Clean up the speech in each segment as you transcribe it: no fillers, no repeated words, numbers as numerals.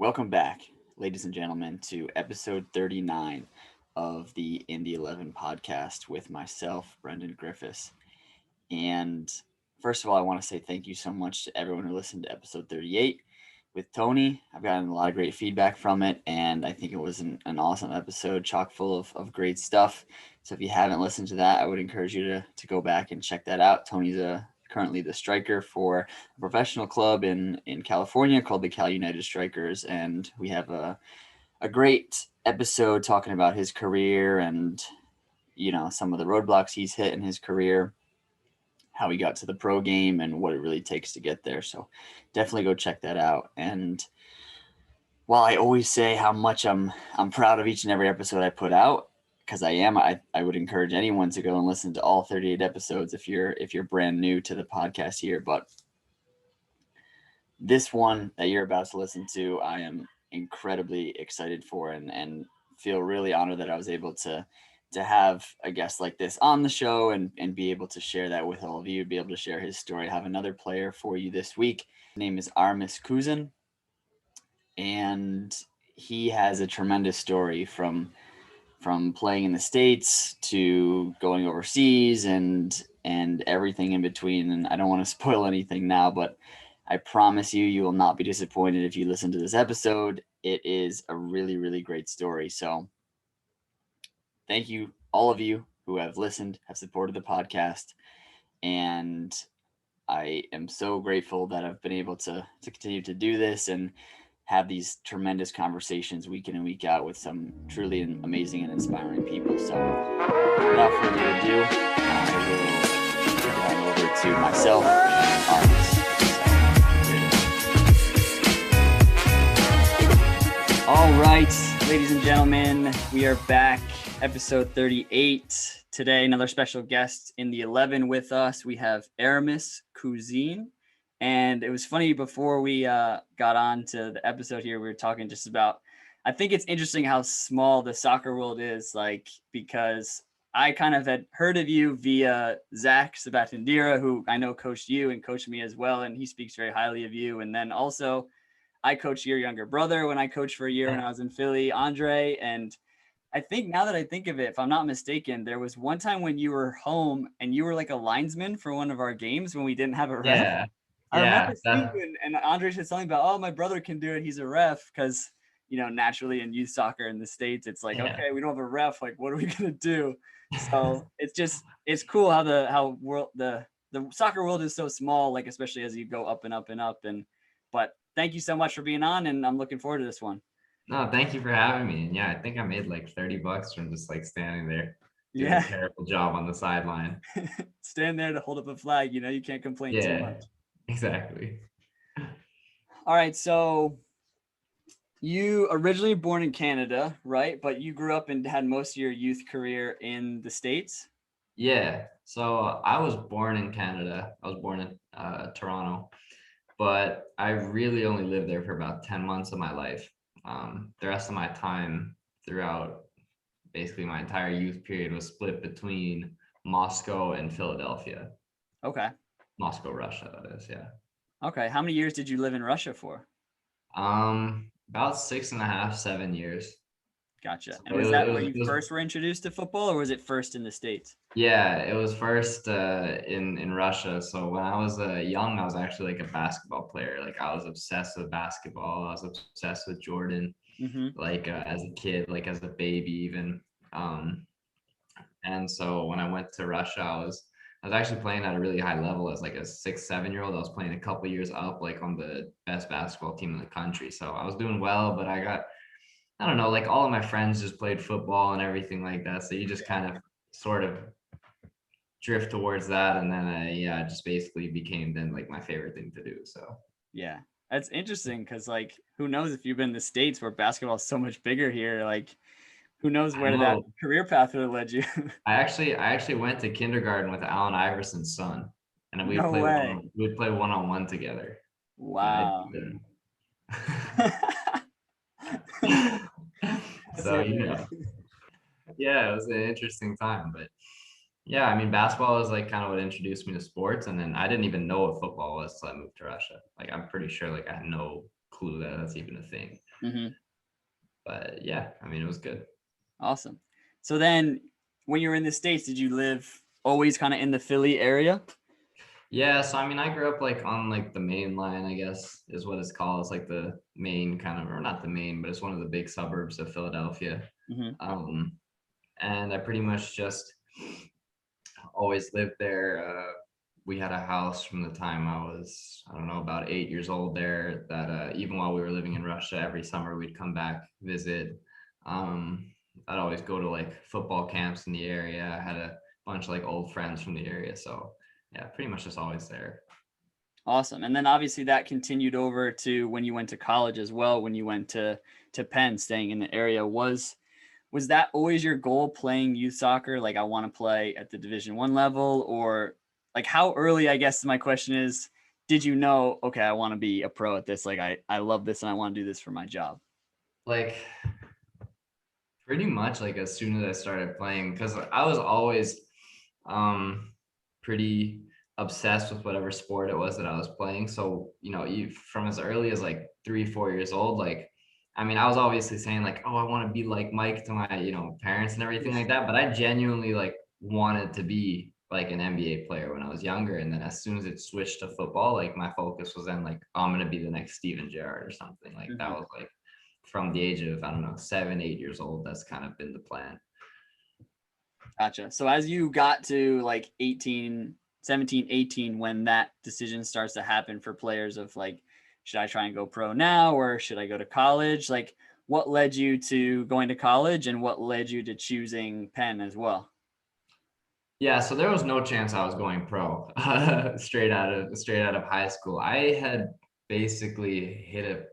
Welcome back, ladies and gentlemen, to episode 39 of the Indy 11 podcast with myself, Brendan Griffiths. And first of all, I want to say thank you so much to everyone who listened to episode 38 with Tony. I've gotten a lot of great feedback from it, and I think it was an awesome episode, chock full of great stuff. So if you haven't listened to that, I would encourage you to go back and check that out. Tony's currently the striker for a professional club in California called the Cal United Strikers, and we have a great episode talking about his career and some of the roadblocks he's hit in his career, how he got to the pro game, and what it really takes to get there. So definitely go check that out. And while I always say how much I'm proud of each and every episode I put out, because I would encourage anyone to go and listen to all 38 episodes if you're brand new to the podcast here. But this one that you're about to listen to, I am incredibly excited for and feel really honored that I was able to have a guest like this on the show and be able to share that with all of you, be able to share his story. I have another player for you this week. His name is Aramis Kouzine, and he has a tremendous story from playing in the States to going overseas and everything in between. And I don't want to spoil anything now, but I promise you will not be disappointed if you listen to this episode. It is a really, really great story. So thank you, all of you who have listened, have supported the podcast. And I am so grateful that I've been able to continue to do this and have these tremendous conversations week in and week out with some truly amazing and inspiring people. So without further ado, I will turn it on over to myself, Aramis. All right, ladies and gentlemen, we are back, episode 38. Today, another special guest in the 11 with us. We have Aramis Kouzine. And it was funny, before we got on to the episode here, we were talking just about, I think it's interesting how small the soccer world is, like, because I kind of had heard of you via Zach Sabatindira, who I know coached you and coached me as well. And he speaks very highly of you. And then also I coached your younger brother when I coached for a year when I was in Philly, Andre. And I think now that I think of it, if I'm not mistaken, there was one time when you were home and you were like a linesman for one of our games when we didn't have a ref. Yeah. I remember seeing you and Andre said something about, oh, my brother can do it. He's a ref, because, naturally in youth soccer in the States, it's like, okay, we don't have a ref. Like, what are we going to do? So it's cool how the soccer world is so small, like, especially as you go up and up and up. But thank you so much for being on, and I'm looking forward to this one. No, thank you for having me. And yeah, I think I made like $30 from just like standing there doing a terrible job on the sideline. Stand there to hold up a flag, you can't complain too much. Exactly. All right, so you originally born in Canada, right? But you grew up and had most of your youth career in the States? Yeah. So I was born in Canada. I was born in Toronto, but I really only lived there for about 10 months of my life. The rest of my time throughout basically my entire youth period was split between Moscow and Philadelphia. Okay. Moscow, Russia, that is, yeah. Okay. How many years did you live in Russia for? About 6.5, 7 years. Gotcha. And was that where you first were introduced to football, or was it first in the States? Yeah, it was first in Russia. So when I was young, I was actually like a basketball player. Like, I was obsessed with basketball. I was obsessed with Jordan, like as a kid, like as a baby even. And so when I went to Russia, I was actually playing at a really high level as like a 6, 7-year-old. I was playing a couple years up, like on the best basketball team in the country. So I was doing well, but I don't know, like all of my friends just played football and everything like that. So you just kind of sort of drift towards that. And then it just basically became then like my favorite thing to do. So yeah, that's interesting, because like, who knows if you've been in the States where basketball is so much bigger here, like, who knows where that career path would have led you. I actually went to kindergarten with Allen Iverson's son, and we'd play one-on-one together. Wow. So yeah, it was an interesting time. But yeah, I mean, basketball is like kind of what introduced me to sports, and then I didn't even know what football was until I moved to Russia. Like, I'm pretty sure like I had no clue that that's even a thing. Hmm. But yeah, I mean, it was good. Awesome. So then when you were in the States, did you live always kind of in the Philly area? Yeah, so I mean, I grew up like on like the main line, I guess is what it's called. It's like the main kind of, or not the main, but it's one of the big suburbs of Philadelphia. Hmm. Um, and I pretty much just always lived there. We had a house from the time I was, I don't know, about 8 years old there. That even while we were living in Russia, every summer we'd come back, visit. Um, I'd always go to like football camps in the area. I had a bunch of like old friends from the area, so yeah, pretty much just always there. Awesome. And then obviously that continued over to when you went to college as well, when you went to Penn, staying in the area. Was that always your goal, playing youth soccer? Like, I want to play at the Division 1 level, or like how early, I guess my question is, did you know, okay, I want to be a pro at this? Like I love this and I want to do this for my job. Like pretty much like as soon as I started playing, because I was always um pretty obsessed with whatever sport it was that I was playing. So, you from as early as like 3, 4 years old, like I mean, I was obviously saying like, oh, I want to be like Mike to my, parents and everything Yeah. like that. But I genuinely like wanted to be like an NBA player when I was younger. And then as soon as it switched to football, like my focus was then like, oh, I'm gonna be the next Steven Gerrard or something. Like that Hmm. was like from the age of, I don't know, 7, 8 years old. That's kind of been the plan. Gotcha. So as you got to like 18, 17, 18, when that decision starts to happen for players of like, should I try and go pro now or should I go to college? Like, what led you to going to college and what led you to choosing Penn as well? Yeah, so there was no chance I was going pro straight out of high school. I had basically hit a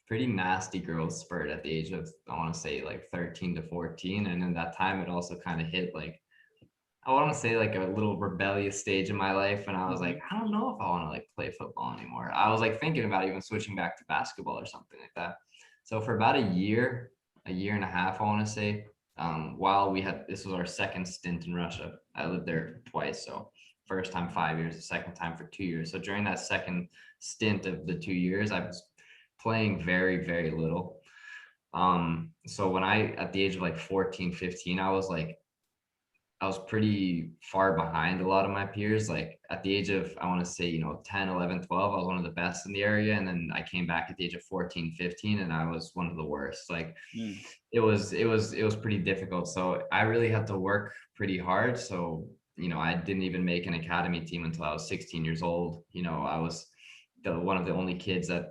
pretty nasty growth spurt at the age of, I want to say like 13 to 14, and in that time it also kind of hit like, I want to say like a little rebellious stage in my life, and I was like, Hmm. I don't know if I want to like play football anymore. I was like thinking about even switching back to basketball or something like that. So for about a year and a half, I want to say, while this was our second stint in Russia. I lived there twice, so first time 5 years, the second time for 2 years. So during that second stint of the 2 years, I was playing very, very little. So when I, at the age of like 14, 15, I was pretty far behind a lot of my peers. Like at the age of, I want to say, 10, 11, 12, I was one of the best in the area. And then I came back at the age of 14, 15, and I was one of the worst. Like Mm. it was pretty difficult. So I really had to work pretty hard. So, I didn't even make an academy team until I was 16 years old. I was one of the only kids I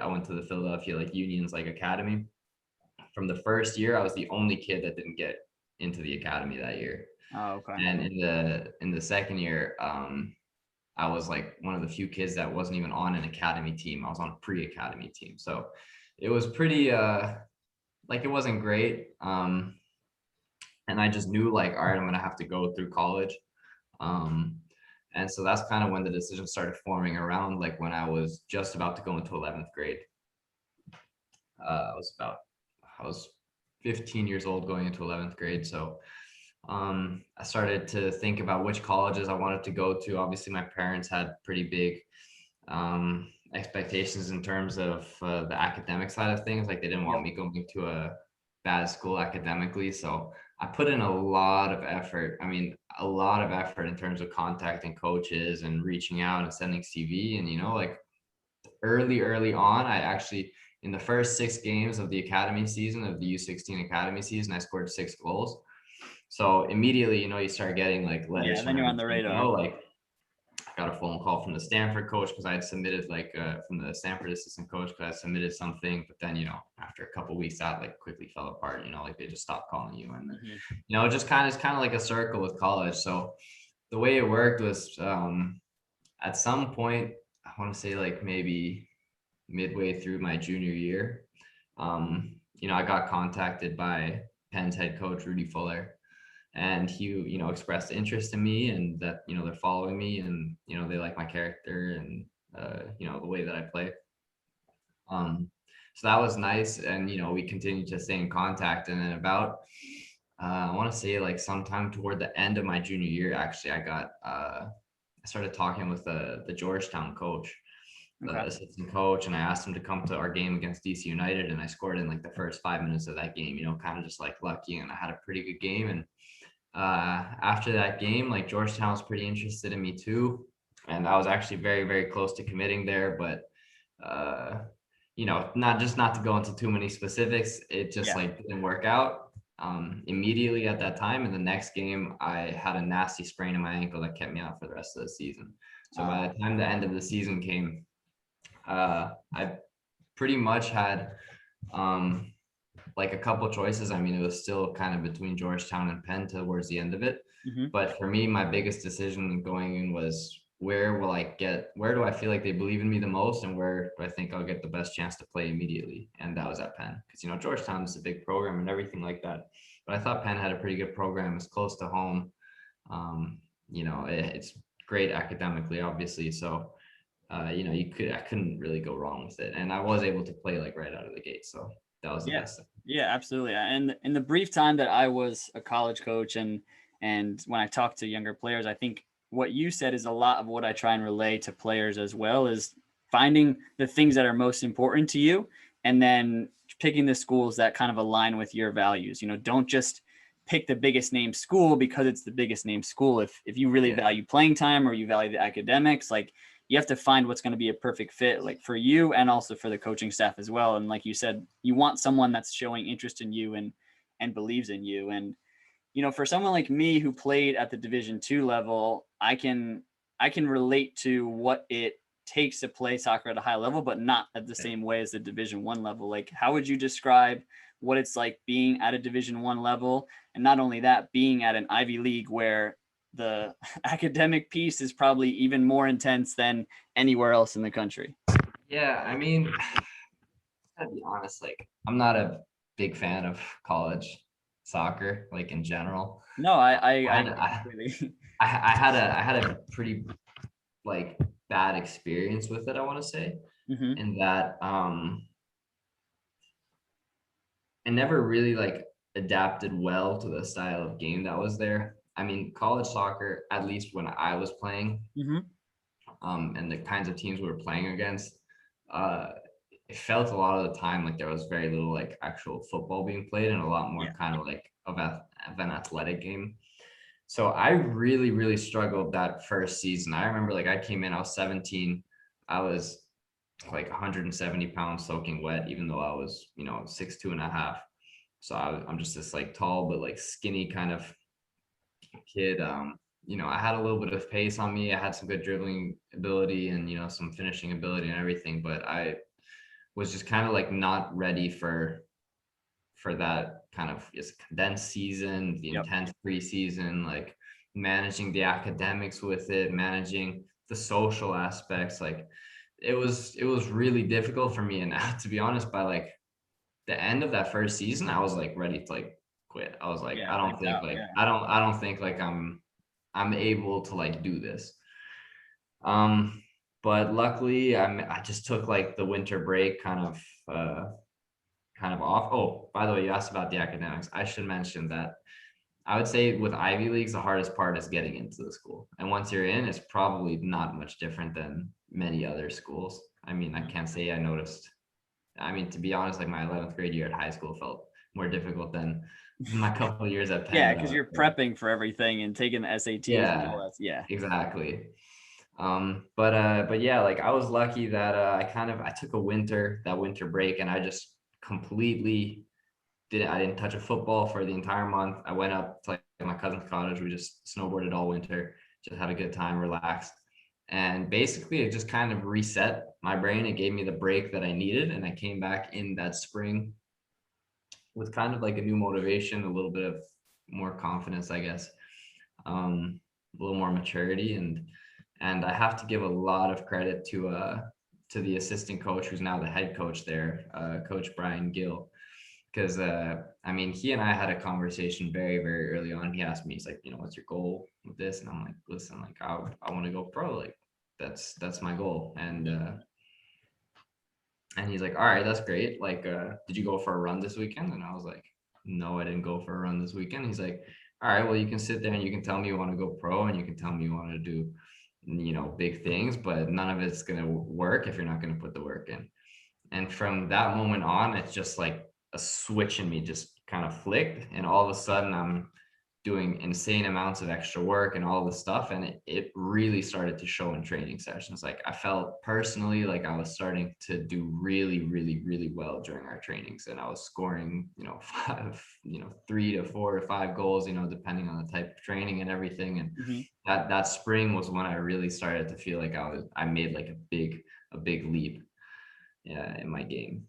went to the Philadelphia like Union's like academy. From the first year, I was the only kid that didn't get into the academy that year. Oh, okay. And in the second year, I was like one of the few kids that wasn't even on an academy team. I was on a pre-academy team. So it was pretty like it wasn't great. And I just knew like, all right, I'm gonna have to go through college. Um, and so that's kind of when the decision started forming around like when I was just about to go into 11th grade. I was 15 years old going into 11th grade. So I started to think about which colleges I wanted to go to. Obviously, my parents had pretty big expectations in terms of the academic side of things. Like they didn't want Yep. me going to a bad school academically. So I put in a lot of effort. I mean, a lot of effort in terms of contacting coaches and reaching out and sending CV. And, like early on, I actually, in the first 6 games of the academy season, of the U16 academy season, I scored 6 goals. So immediately, you start getting like letters Yeah, from then you're on the everything. radar. Like I got a phone call from the Stanford coach because I had submitted like from the Stanford assistant coach because I had submitted something, but then after a couple of weeks that like quickly fell apart. Like they just stopped calling you, and then Hmm. just it's kind of like a circle with college. So the way it worked was at some point, I want to say like maybe midway through my junior year, I got contacted by Penn's head coach Rudy Fuller, and he expressed interest in me, and that they're following me, and they like my character, and the way that I play. So that was nice, and we continued to stay in contact, and then about I want to say like sometime toward the end of my junior year, actually I started talking with the Georgetown coach, the assistant coach, and I asked him to come to our game against DC United, and I scored in like the first 5 minutes of that game, kind of just like lucky, and I had a pretty good game. And after that game, like Georgetown was pretty interested in me too, and I was actually very, very close to committing there, but not to go into too many specifics, it just like didn't work out immediately at that time. And the next game, I had a nasty sprain in my ankle that kept me out for the rest of the season. So by the time the end of the season came, I pretty much had like a couple choices. I mean, it was still kind of between Georgetown and Penn towards the end of it. But for me, my biggest decision going in was, where do I feel like they believe in me the most, and where do I think I'll get the best chance to play immediately? And that was at Penn, because Georgetown is a big program and everything like that. But I thought Penn had a pretty good program. It's close to home. It's great academically, obviously. So I couldn't really go wrong with it, and I was able to play like right out of the gate. So that was the best thing. Yeah, absolutely. And in the brief time that I was a college coach, and when I talk to younger players, I think what you said is a lot of what I try and relay to players as well, is finding the things that are most important to you, and then picking the schools that kind of align with your values. Don't just pick the biggest name school because it's the biggest name school. If you really value playing time, or you value the academics, like, you have to find what's going to be a perfect fit, like for you and also for the coaching staff as well. And like you said, you want someone that's showing interest in you and believes in you. And, for someone like me who played at the Division II level, I can relate to what it takes to play soccer at a high level, but not at the same way as the Division I level. Like, how would you describe what it's like being at a Division I level? And not only that, being at an Ivy League where the academic piece is probably even more intense than anywhere else in the country. Yeah, I mean, to be honest, like, I'm not a big fan of college soccer, like, in general. No, I had a pretty like bad experience with it, I want to say, in that I never really like adapted well to the style of game that was there. I mean, college soccer, at least when I was playing, and the kinds of teams we were playing against, it felt a lot of the time like there was very little like actual football being played, and a lot more kind of like of an athletic game. So I really, really struggled that first season. I remember, like, I came in, I was 17. I was like 170 pounds soaking wet, even though I was, 6'2" and a half. So I'm just this like tall, but like skinny kind of kid. I had a little bit of pace on me. I had some good dribbling ability and, some finishing ability and everything, but I was just kind of like not ready for that kind of just condensed season, the intense preseason, like managing the academics with it, managing the social aspects. Like, it was really difficult for me. And to be honest, by like the end of that first season, I was like ready to like quit. I was like, I don't think like I'm able to like do this. But luckily I just took like the winter break kind of off. Oh, by the way, you asked about the academics. I should mention that I would say with Ivy Leagues, the hardest part is getting into the school. And once you're in, it's probably not much different than many other schools. I mean, I can't say I noticed. I mean, to be honest, like my 11th grade year at high school felt more difficult than my couple of years at Penn. Yeah, because you're prepping for everything and taking the SATs and all that. Yeah, exactly. But yeah, like I was lucky that I took that winter break, and I just completely I didn't touch a football for the entire month. I went up to like my cousin's cottage. We just snowboarded all winter, just had a good time, relaxed. And basically it just kind of reset my brain. It gave me the break that I needed. And I came back in that spring with kind of like a new motivation, a little bit of more confidence, I guess, a little more maturity. And I have to give a lot of credit to the assistant coach, who's now the head coach there, Coach Brian Gill. Because I mean, he and I had a conversation very, very early on. He asked me, he's like, what's your goal with this? And I'm like, listen, like I want to go pro. Like that's my goal. And he's like, all right, that's great. Like, did you go for a run this weekend? And I was like, no, I didn't go for a run this weekend. He's like, all right, well, you can sit there and you can tell me you want to go pro, and you can tell me you want to do big things, but none of it's going to work if you're not going to put the work in. And from that moment on, it's just like a switch in me just kind of flicked. And all of a sudden I'm doing insane amounts of extra work and all this stuff. And it really started to show in training sessions. Like I felt personally like I was starting to do really, really, really well during our trainings. And I was scoring, 3 to 4 to 5 goals, depending on the type of training and everything. And Mm-hmm. that spring was when I really started to feel like I made like a big leap, yeah, in my game.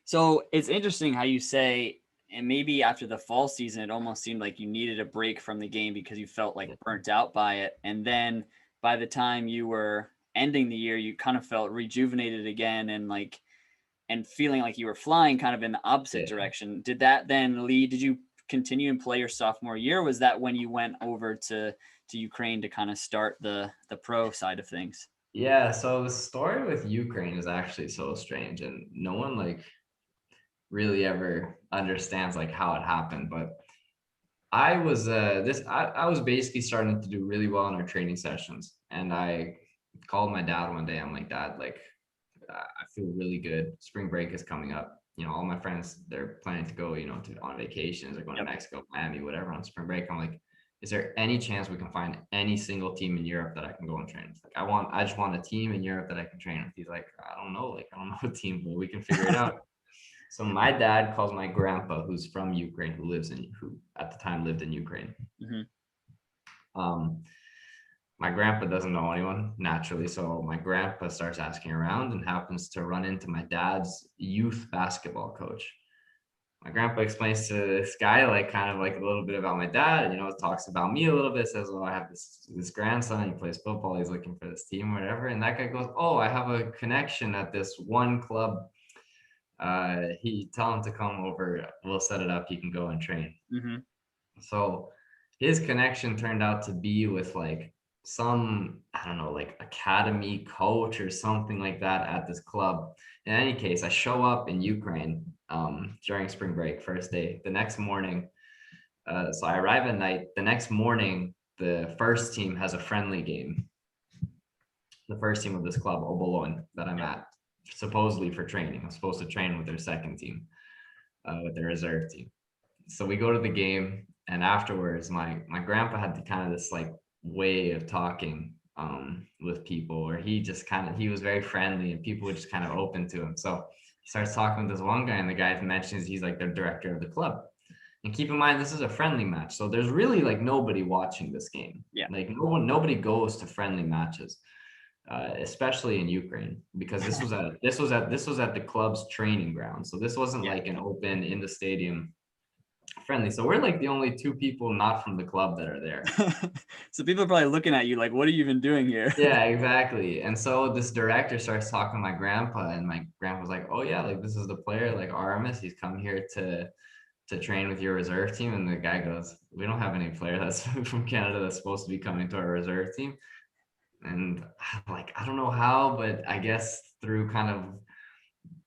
So it's interesting how you say, and maybe after the fall season, it almost seemed like you needed a break from the game because you felt like burnt out by it. And then by the time you were ending the year, you kind of felt rejuvenated again and feeling like you were flying kind of in the opposite Yeah. direction. Did that then lead? Did you continue and play your sophomore year? Or was that when you went over to Ukraine to kind of start the pro side of things? Yeah, so the story with Ukraine is actually so strange, and no one like really ever understands like how it happened. But I was basically starting to do really well in our training sessions, and I called my dad one day. I'm like, Dad, like I feel really good. Spring break is coming up. All my friends, they're planning to go, on vacations, they're going to Yep. Mexico, Miami, whatever on spring break. I'm like, is there any chance we can find any single team in Europe that I can go and train? It's like, I just want a team in Europe that I can train with. He's like, I don't know. Like, I don't know a team, but we can figure it out. So my dad calls my grandpa, who's from Ukraine, who at the time lived in Ukraine. Mm-hmm. Um, my grandpa doesn't know anyone naturally, so my grandpa starts asking around and happens to run into my dad's youth basketball coach. My grandpa explains to this guy like kind of like a little bit about my dad, talks about me a little bit, says, oh, I have this grandson, he plays football, he's looking for this team or whatever. And that guy goes, oh, I have a connection at this one club. He tell him to come over, we'll set it up, he can go and train. Mm-hmm. So his connection turned out to be with like some, I don't know, like academy coach or something like that at this club. In any case, I show up in Ukraine during spring break, first day. The next morning, so I arrive at night. The next morning, the first team has a friendly game. The first team of this club, Obolon, that I'm at, supposedly for training. I'm supposed to train with their second team, with their reserve team. So we go to the game, and afterwards, my grandpa had the kind of this like way of talking with people, where he was very friendly, and people would just kind of open to him. So he starts talking with this one guy, and the guy mentions he's like the director of the club. And keep in mind, this is a friendly match, so there's really like nobody watching this game. Yeah. Like nobody goes to friendly matches, especially in Ukraine, because this was at the club's training ground. So this wasn't like an open in the stadium friendly. So we're like the only two people not from the club that are there. So people are probably looking at you like, what are you even doing here? Yeah, exactly. And so this director starts talking to my grandpa, and my grandpa's like, oh yeah, like this is the player, like Aramis, he's come here to train with your reserve team. And the guy goes, we don't have any player that's from Canada that's supposed to be coming to our reserve team. And like, I don't know how, but I guess through kind of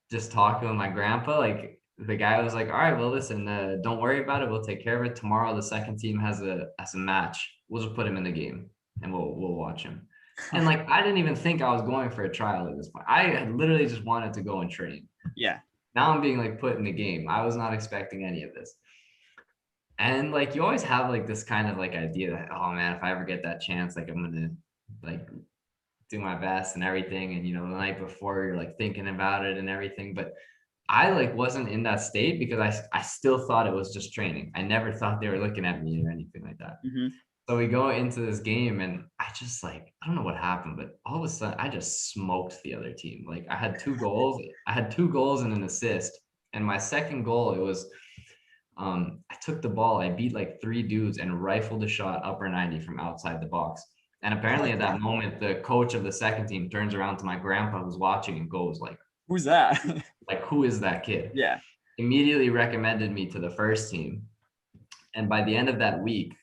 just talking with my grandpa, like the guy was like, all right, well, listen, don't worry about it. We'll take care of it. Tomorrow, the second team has a match. We'll just put him in the game and we'll watch him. And like, I didn't even think I was going for a trial at this point. I had literally just wanted to go and train. Yeah. Now I'm being like put in the game. I was not expecting any of this. And like, you always have like this kind of like idea that, oh man, if I ever get that chance, like I'm going to like do my best and everything. And, the night before you're like thinking about it and everything. But I like wasn't in that state because I still thought it was just training. I never thought they were looking at me or anything like that. Mm-hmm. So we go into this game, and I just like, I don't know what happened, but all of a sudden I just smoked the other team. Like I had 2 goals. I had 2 goals and an assist. And my second goal, it was, I took the ball, I beat like 3 dudes and rifled a shot upper 90 from outside the box. And apparently at that moment, the coach of the second team turns around to my grandpa who's watching and goes like, who's that? like, who is that kid? Yeah. Immediately recommended me to the first team. And by the end of that week,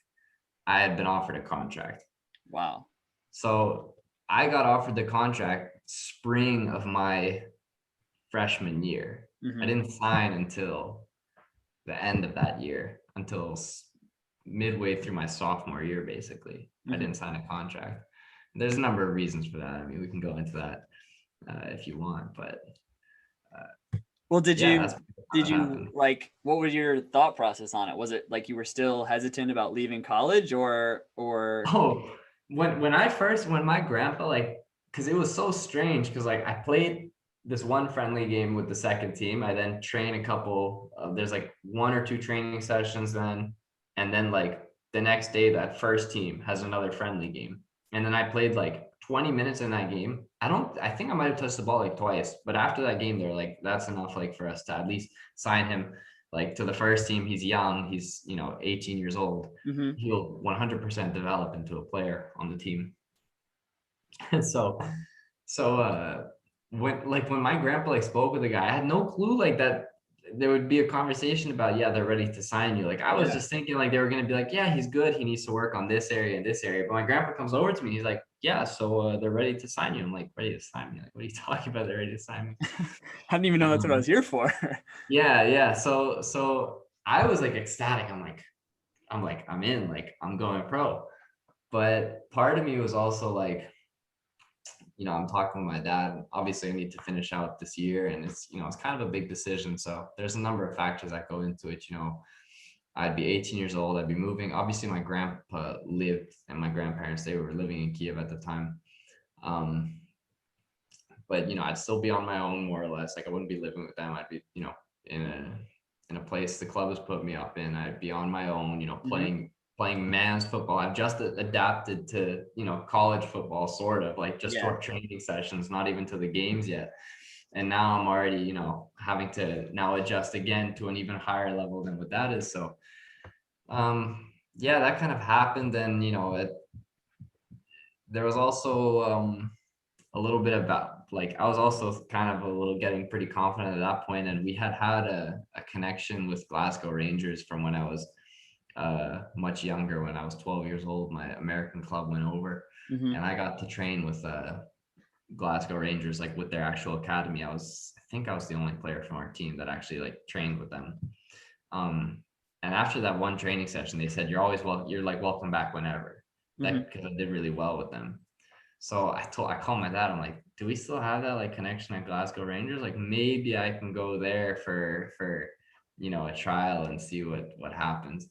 I had been offered a contract. Wow. So I got offered the contract spring of my freshman year. Mm-hmm. I didn't sign until the end of that year, until midway through my sophomore year, basically. Mm-hmm. I didn't sign a contract. there's a number of reasons for that. I mean, we can go into that if you want, but Well, did yeah, you that's how it happened. like, what was your thought process on it? Was it like you were still hesitant about leaving college, or Oh, when my grandpa, like, because it was so strange, because like I played this one friendly game with the second team. I then train a couple. There's like 1 or 2 training sessions then, and then like the next day that first team has another friendly game, and then I played like 20 minutes in that game. I think I might have touched the ball like twice, but after that game, they're like, that's enough, like for us to at least sign him like to the first team. He's young. He's 18 years old. Mhm. He'll 100% develop into a player on the team. And so when my grandpa like spoke with the guy, I had no clue like that there would be a conversation about, yeah, they're ready to sign you. Like I was Yeah. just thinking like they were going to be like, yeah, he's good, he needs to work on this area and this area. But my grandpa comes over to me, he's like, yeah, so they're ready to sign you. I'm like, ready to sign me? Like, what are you talking about? They're ready to sign me. I didn't even know that's what I was here for. Yeah. So I was like ecstatic. I'm in, like I'm going pro. But part of me was also like, I'm talking with my dad. Obviously, I need to finish out this year, and it's kind of a big decision. So there's a number of factors that go into it. I'd be 18 years old. I'd be moving. Obviously, my grandpa lived, and my grandparents, they were living in Kiev at the time. But I'd still be on my own more or less. Like I wouldn't be living with them. I'd be, in a place the club has put me up in. I'd be on my own, playing man's football. I've just adapted to, college football, sort of like just Yeah. short training sessions, not even to the games yet. And now I'm already, having to now adjust again to an even higher level than what that is. So, yeah, that kind of happened. And, there was also, a little bit about, like, I was also kind of a little getting pretty confident at that point, and we had a connection with Glasgow Rangers from when I was much younger. When I was 12 years old, my American club went over, Mhm. and I got to train with Glasgow Rangers, like with their actual academy. I think I was the only player from our team that actually like trained with them. And after that one training session, they said, you're always you're like welcome back whenever. Mhm. That, because I did really well with them. So I called my dad. I'm like, do we still have that like connection at Glasgow Rangers? Like maybe I can go there for a trial and see what happens.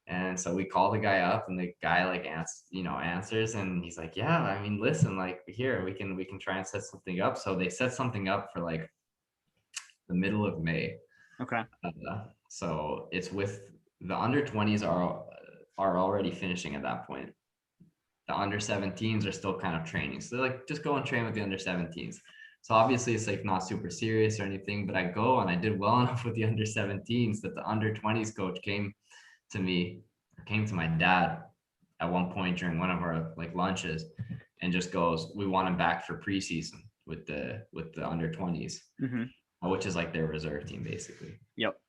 And so we call the guy up, and the guy like answers, and he's like, yeah, I mean, listen, like here we can try and set something up. So they set something up for like the middle of May. Okay. So it's with the under 20s are already finishing at that point. The under 17s are still kind of training. So they're like, just go and train with the under 17s. So obviously it's like not super serious or anything, but I go and I did well enough with the under 17s that the under 20s coach came to my dad at one point during one of our like lunches and just goes, we want him back for preseason with the under 20s, which is like their reserve team basically. Yep.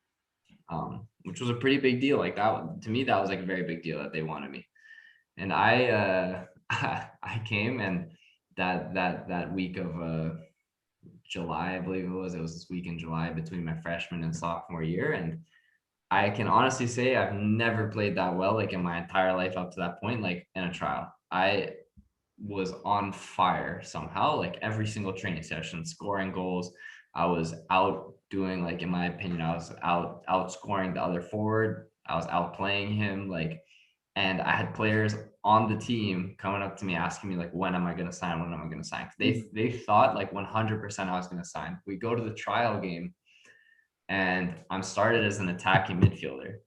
Which was a pretty big deal. Like that, to me, that was like a very big deal that they wanted me. And I I came, and that week of July, I believe it was this week in July between my freshman and sophomore year. And I can honestly say I've never played that well, like in my entire life up to that point, like in a trial. I was on fire somehow, like every single training session, scoring goals. I was out doing, like, in my opinion, I was outscoring the other forward. I was outplaying him, like, and I had players on the team coming up to me asking me like, when am I going to sign? When am I going to sign? They thought like 100% I was going to sign. We go to the trial game, and I'm started as an attacking midfielder.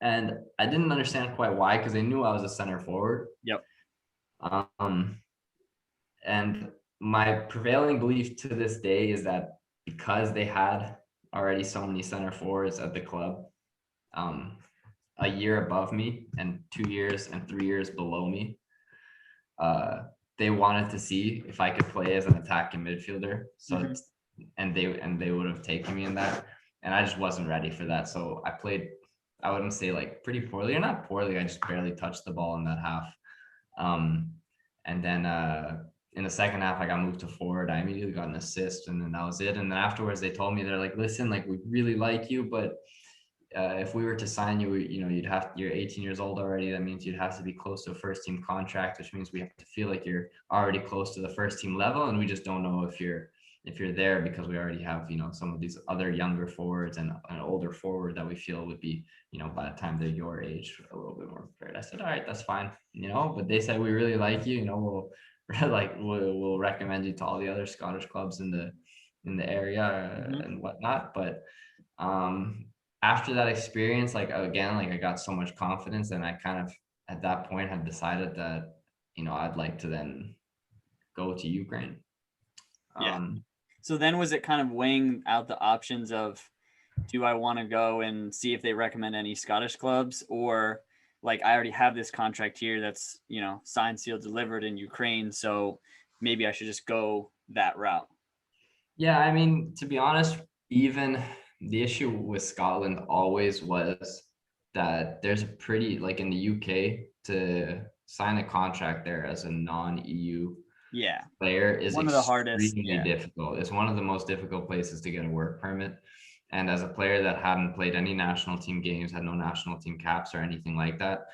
And I didn't understand quite why, because they knew I was a center forward. Yep. And my prevailing belief to this day is that because they had already so many center forwards at the club, a year above me and 2 years and 3 years below me, they wanted to see if I could play as an attacking midfielder. So, and they would have taken me in that, and I just wasn't ready for that. So I played, I wouldn't say like pretty poorly, or not poorly. I just barely touched the ball in that half. And then in the second half, I got moved to forward. I immediately got an assist, and then that was it. And then afterwards, they told me, they're like, listen, like, we really like you, but if we were to sign you, you're 18 years old already. That means you'd have to be close to a first team contract, which means we have to feel like you're already close to the first team level. And we just don't know if you're there, because we already have, some of these other younger forwards and an older forward that we feel would be, by the time they're your age, a little bit more prepared. I said, all right, that's fine, but they said, we really like you, we'll recommend you to all the other Scottish clubs in the area and whatnot. But after that experience, like again, like I got so much confidence, and I kind of at that point had decided that, I'd like to then go to Ukraine. Yeah. So then was it kind of weighing out the options of, do I want to go and see if they recommend any Scottish clubs, or like I already have this contract here that's, signed, sealed, delivered in Ukraine, so maybe I should just go that route? Yeah, I mean, to be honest, even the issue with Scotland always was that there's a pretty, like in the UK, to sign a contract there as a non-EU Yeah. player is One of the hardest. extremely Yeah. difficult. It's one of the most difficult places to get a work permit. And as a player that hadn't played any national team games, had no national team caps or anything like that,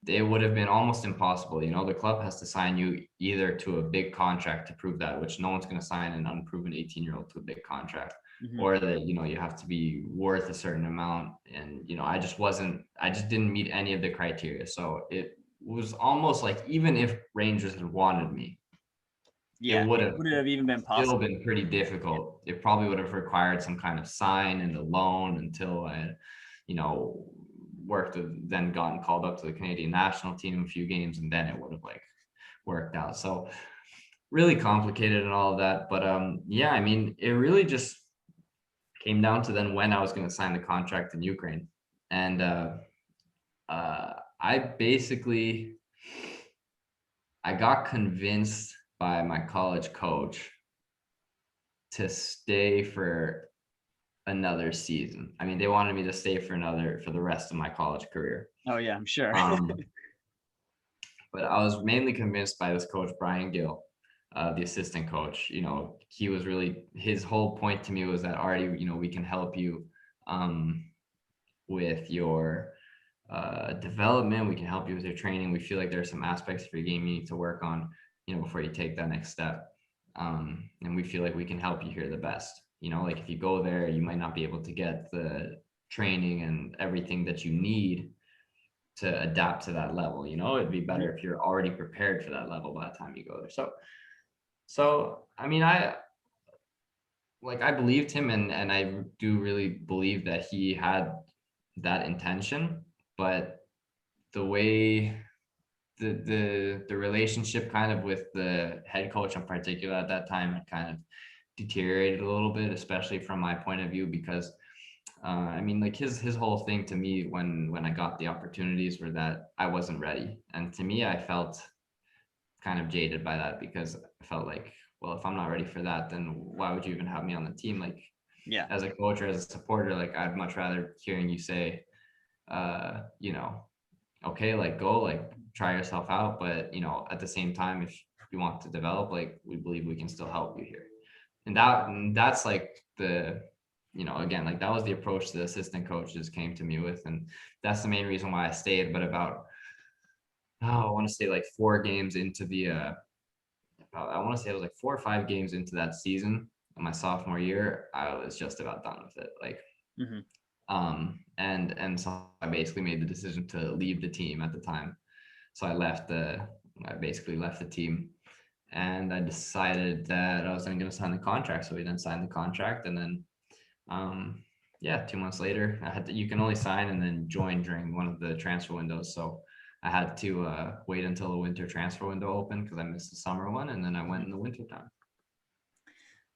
it would have been almost impossible. The club has to sign you either to a big contract to prove that, which no one's going to sign an unproven 18-year-old to a big contract, or that, you have to be worth a certain amount. And, I just didn't meet any of the criteria. So it was almost like, even if Rangers had wanted me, Yeah. would have even been still possible? been pretty difficult. It probably would have required some kind of sign and a loan until I, worked with, then gotten called up to the Canadian national team a few games, and then it would have like worked out. So really complicated and all of that. But yeah, I mean, it really just came down to then when I was going to sign the contract in Ukraine. And I basically, I got convinced by my college coach to stay for another season. I mean, they wanted me to stay for the rest of my college career. Oh yeah, I'm sure. But I was mainly convinced by this coach, Brian Gill, the assistant coach. He was really, his whole point to me was that, Artie, we can help you with your development. We can help you with your training. We feel like there's some aspects of your game you need to work on, before you take that next step. And we feel like we can help you here the best. Like if you go there, you might not be able to get the training and everything that you need to adapt to that level. It'd be better if you're already prepared for that level by the time you go there. So I mean, I believed him, and I do really believe that he had that intention, but the way the relationship kind of with the head coach in particular at that time had kind of deteriorated a little bit, especially from my point of view, because I mean, like his whole thing to me when I got the opportunities were that I wasn't ready. And to me, I felt kind of jaded by that, because I felt like, well, if I'm not ready for that, then why would you even have me on the team? Like, Yeah. as a coach or as a supporter, like I'd much rather hearing you say, okay, like go, like try yourself out. But, at the same time, if you want to develop, like we believe we can still help you here. And that's like again, like that was the approach the assistant coaches came to me with. And that's the main reason why I stayed. But I want to say like 4 games into I want to say it was like 4 or 5 games into that season of my sophomore year, I was just about done with it. Like, and so I basically made the decision to leave the team at the time. So I basically left the team, and I decided that I was then going to sign the contract. So we then signed the contract, and then, 2 months later, you can only sign and then join during one of the transfer windows. So I had to wait until the winter transfer window opened, because I missed the summer one, and then I went in the winter time.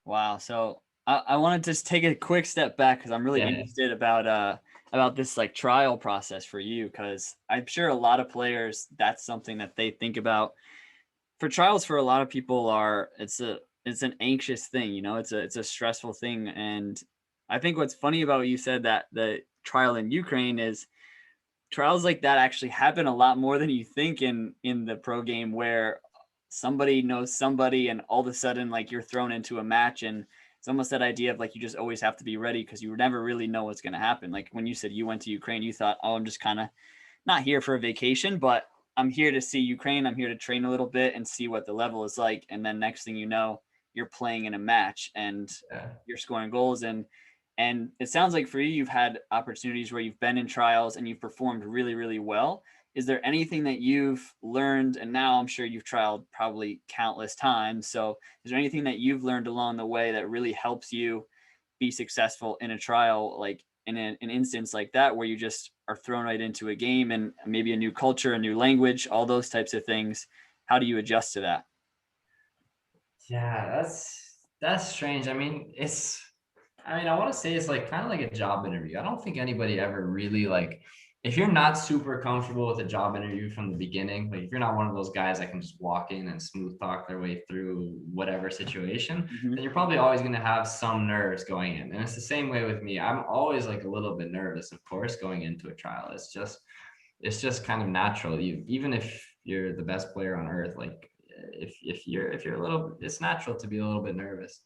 Wow. So I want to just take a quick step back, because I'm really interested about this like trial process for you, because I'm sure a lot of players, that's something that they think about. For trials, for a lot of people, it's an anxious thing, it's a stressful thing. And I think what's funny about what you said, that the trial in Ukraine, is trials like that actually happen a lot more than you think in the pro game, where somebody knows somebody, and all of a sudden, like, you're thrown into a match, and it's almost that idea of like, you just always have to be ready because you never really know what's going to happen. Like when you said you went to Ukraine, you thought, oh, I'm just kind of not here for a vacation, but I'm here to see Ukraine. I'm here to train a little bit and see what the level is like. And then next thing you know, you're playing in a match and Yeah. you're scoring goals. And it sounds like for you, you've had opportunities where you've been in trials and you've performed really, really well. Is there anything that you've learned? And now I'm sure you've trialed probably countless times. So is there anything that you've learned along the way that really helps you be successful in a trial, like in an instance like that, where you just are thrown right into a game and maybe a new culture, a new language, all those types of things? How do you adjust to that? Yeah, that's strange. I want to say it's like kind of like a job interview. I don't think anybody ever really like, if you're not super comfortable with a job interview from the beginning, like if you're not one of those guys that can just walk in and smooth talk their way through whatever situation, Mm-hmm. then you're probably always going to have some nerves going in. And it's the same way with me. I'm always like a little bit nervous, of course, going into a trial. It's just kind of natural. Even if you're the best player on earth, like if you're a little, it's natural to be a little bit nervous.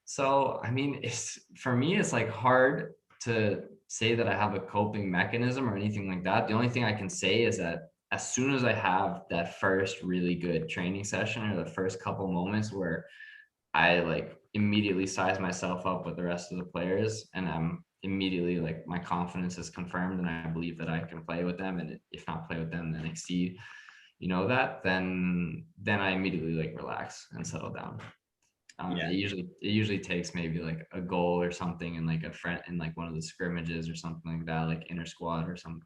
So I mean, it's for me, it's like hard to say that I have a coping mechanism or anything like that. The only thing I can say is that as soon as I have that first really good training session or the first couple moments where I like immediately size myself up with the rest of the players, and I'm immediately like my confidence is confirmed and I believe that I can play with them, and if not play with them then exceed, that, then I immediately like relax and settle down. Yeah. It usually takes maybe like a goal or something and like a friend in like one of the scrimmages or something like that, like inter squad or some,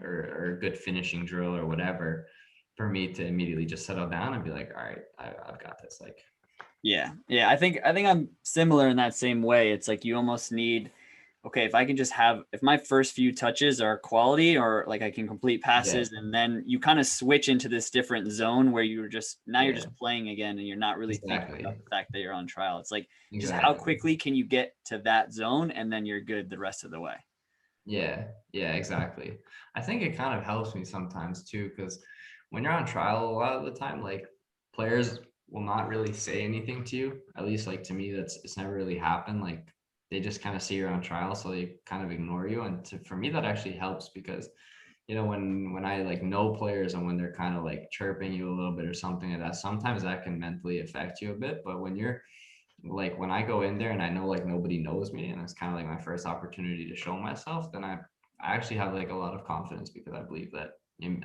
or a good finishing drill or whatever, for me to immediately just settle down and be like, all right, I've got this. Like, Yeah. Yeah. I think I'm similar in that same way. It's like you almost need, okay, if I can just have, if my first few touches are quality or like I can complete yeah, passes, and then you kind of switch into this different zone where you're yeah, just playing again and you're not really thinking exactly, about the fact that you're on trial. It's like just how exactly. quickly can you get to that zone and then you're good the rest of the way. Yeah, yeah, exactly. I think it kind of helps me sometimes too, because when you're on trial, a lot of the time, like players will not really say anything to you. At least, like to me, it's never really happened. Like they just kind of see you're on trial, so they kind of ignore you. And for me, that actually helps because when I like know players and when they're kind of like chirping you a little bit or something like that, sometimes that can mentally affect you a bit. But when you're like, when I go in there and I know like nobody knows me and it's kind of like my first opportunity to show myself, then I actually have like a lot of confidence because I believe that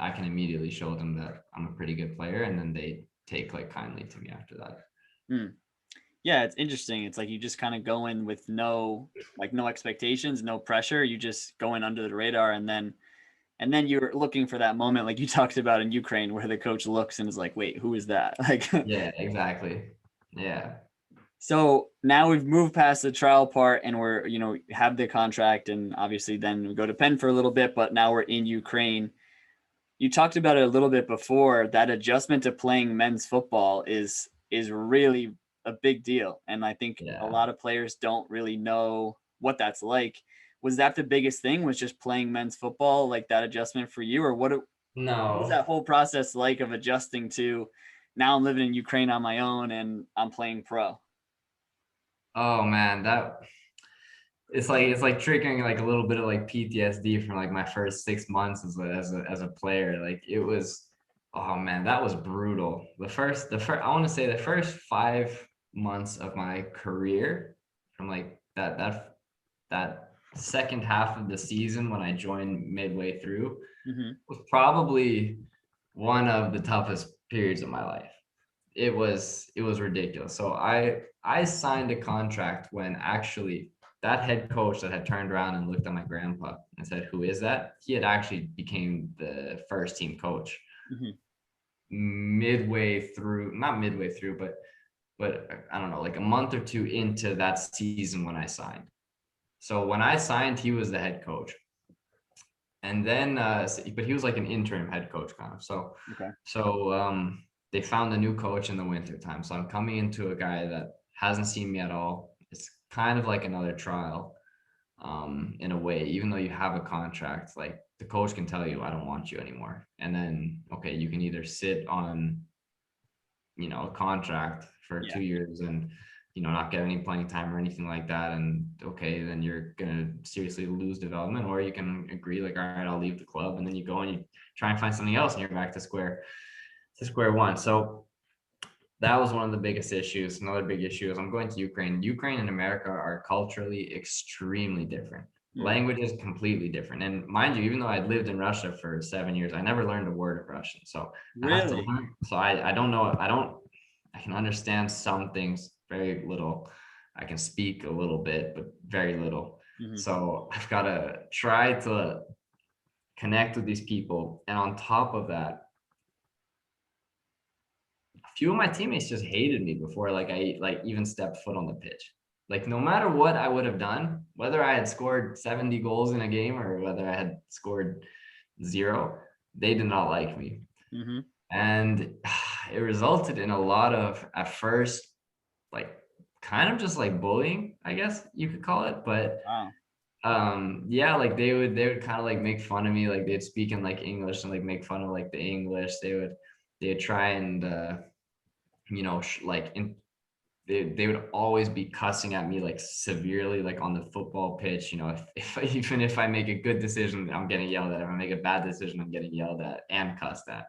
I can immediately show them that I'm a pretty good player, and then they take like kindly to me after that. Hmm. Yeah, it's interesting. It's like you just kind of go in with no expectations, no pressure. You just go in under the radar, and then you're looking for that moment like you talked about in Ukraine where the coach looks and is like, wait, who is that? Like, Yeah, exactly. Yeah. so now we've moved past the trial part and we're, have the contract, and obviously then we go to Penn for a little bit, but now we're in Ukraine. You talked about it a little bit before. That adjustment to playing men's football is really a big deal. And I think a Yeah. lot of players don't really know what that's like. Was that the biggest thing, was just playing men's football, like that adjustment for you? Or what was No. that whole process like of adjusting to, now I'm living in Ukraine on my own and I'm playing pro? Oh man, that it's like triggering like a little bit of like PTSD from like my first 6 months as a player. Like it was, oh man, that was brutal. The first I want to say the first 5 months of my career, from like that second half of the season when I joined midway through, Mm-hmm. was probably one of the toughest periods of my life. It was ridiculous. So I signed a contract when actually that head coach that had turned around and looked at my grandpa and said, "Who is that?" He had actually became the first team coach Mm-hmm. midway through, not midway through, but I don't know, like a month or two into that season when I signed. So when I signed, he was the head coach, and then but he was like an interim head coach kind of. So Okay. they found a new coach in the winter time. So I'm coming into a guy that hasn't seen me at all. It's kind of like another trial, in a way, even though you have a contract. Like the coach can tell you, I don't want you anymore. And then, okay, you can either sit on, a contract for Yeah. 2 years and not get any playing time or anything like that. And okay, then you're gonna seriously lose development. Or you can agree like, all right, I'll leave the club, and then you go and you try and find something else, and you're back to square one. So that was one of the biggest issues. Another big issue is I'm going to Ukraine. Ukraine and America are culturally extremely different. Language is completely different. And mind you, even though I'd lived in Russia for 7 years, I never learned a word of Russian. So I have to Really? learn. So I don't know. I can understand some things, very little. I can speak a little bit, but very little. So I've got to try to connect with these people. And on top of that, a few of my teammates just hated me before I even stepped foot on the pitch. Like no matter what I would have done, whether I had scored 70 goals in a game or whether I had scored 0, they did not like me. And it resulted in a lot of, at first, like kind of just like bullying, I guess you could call it. But yeah, like they would kind of like make fun of me. Like they'd speak in like English and like make fun of like the English. They'd try and they would always be cussing at me like severely, like on the football pitch. If even if I make a good decision, I'm getting yelled at. If I make a bad decision, I'm getting yelled at and cussed at.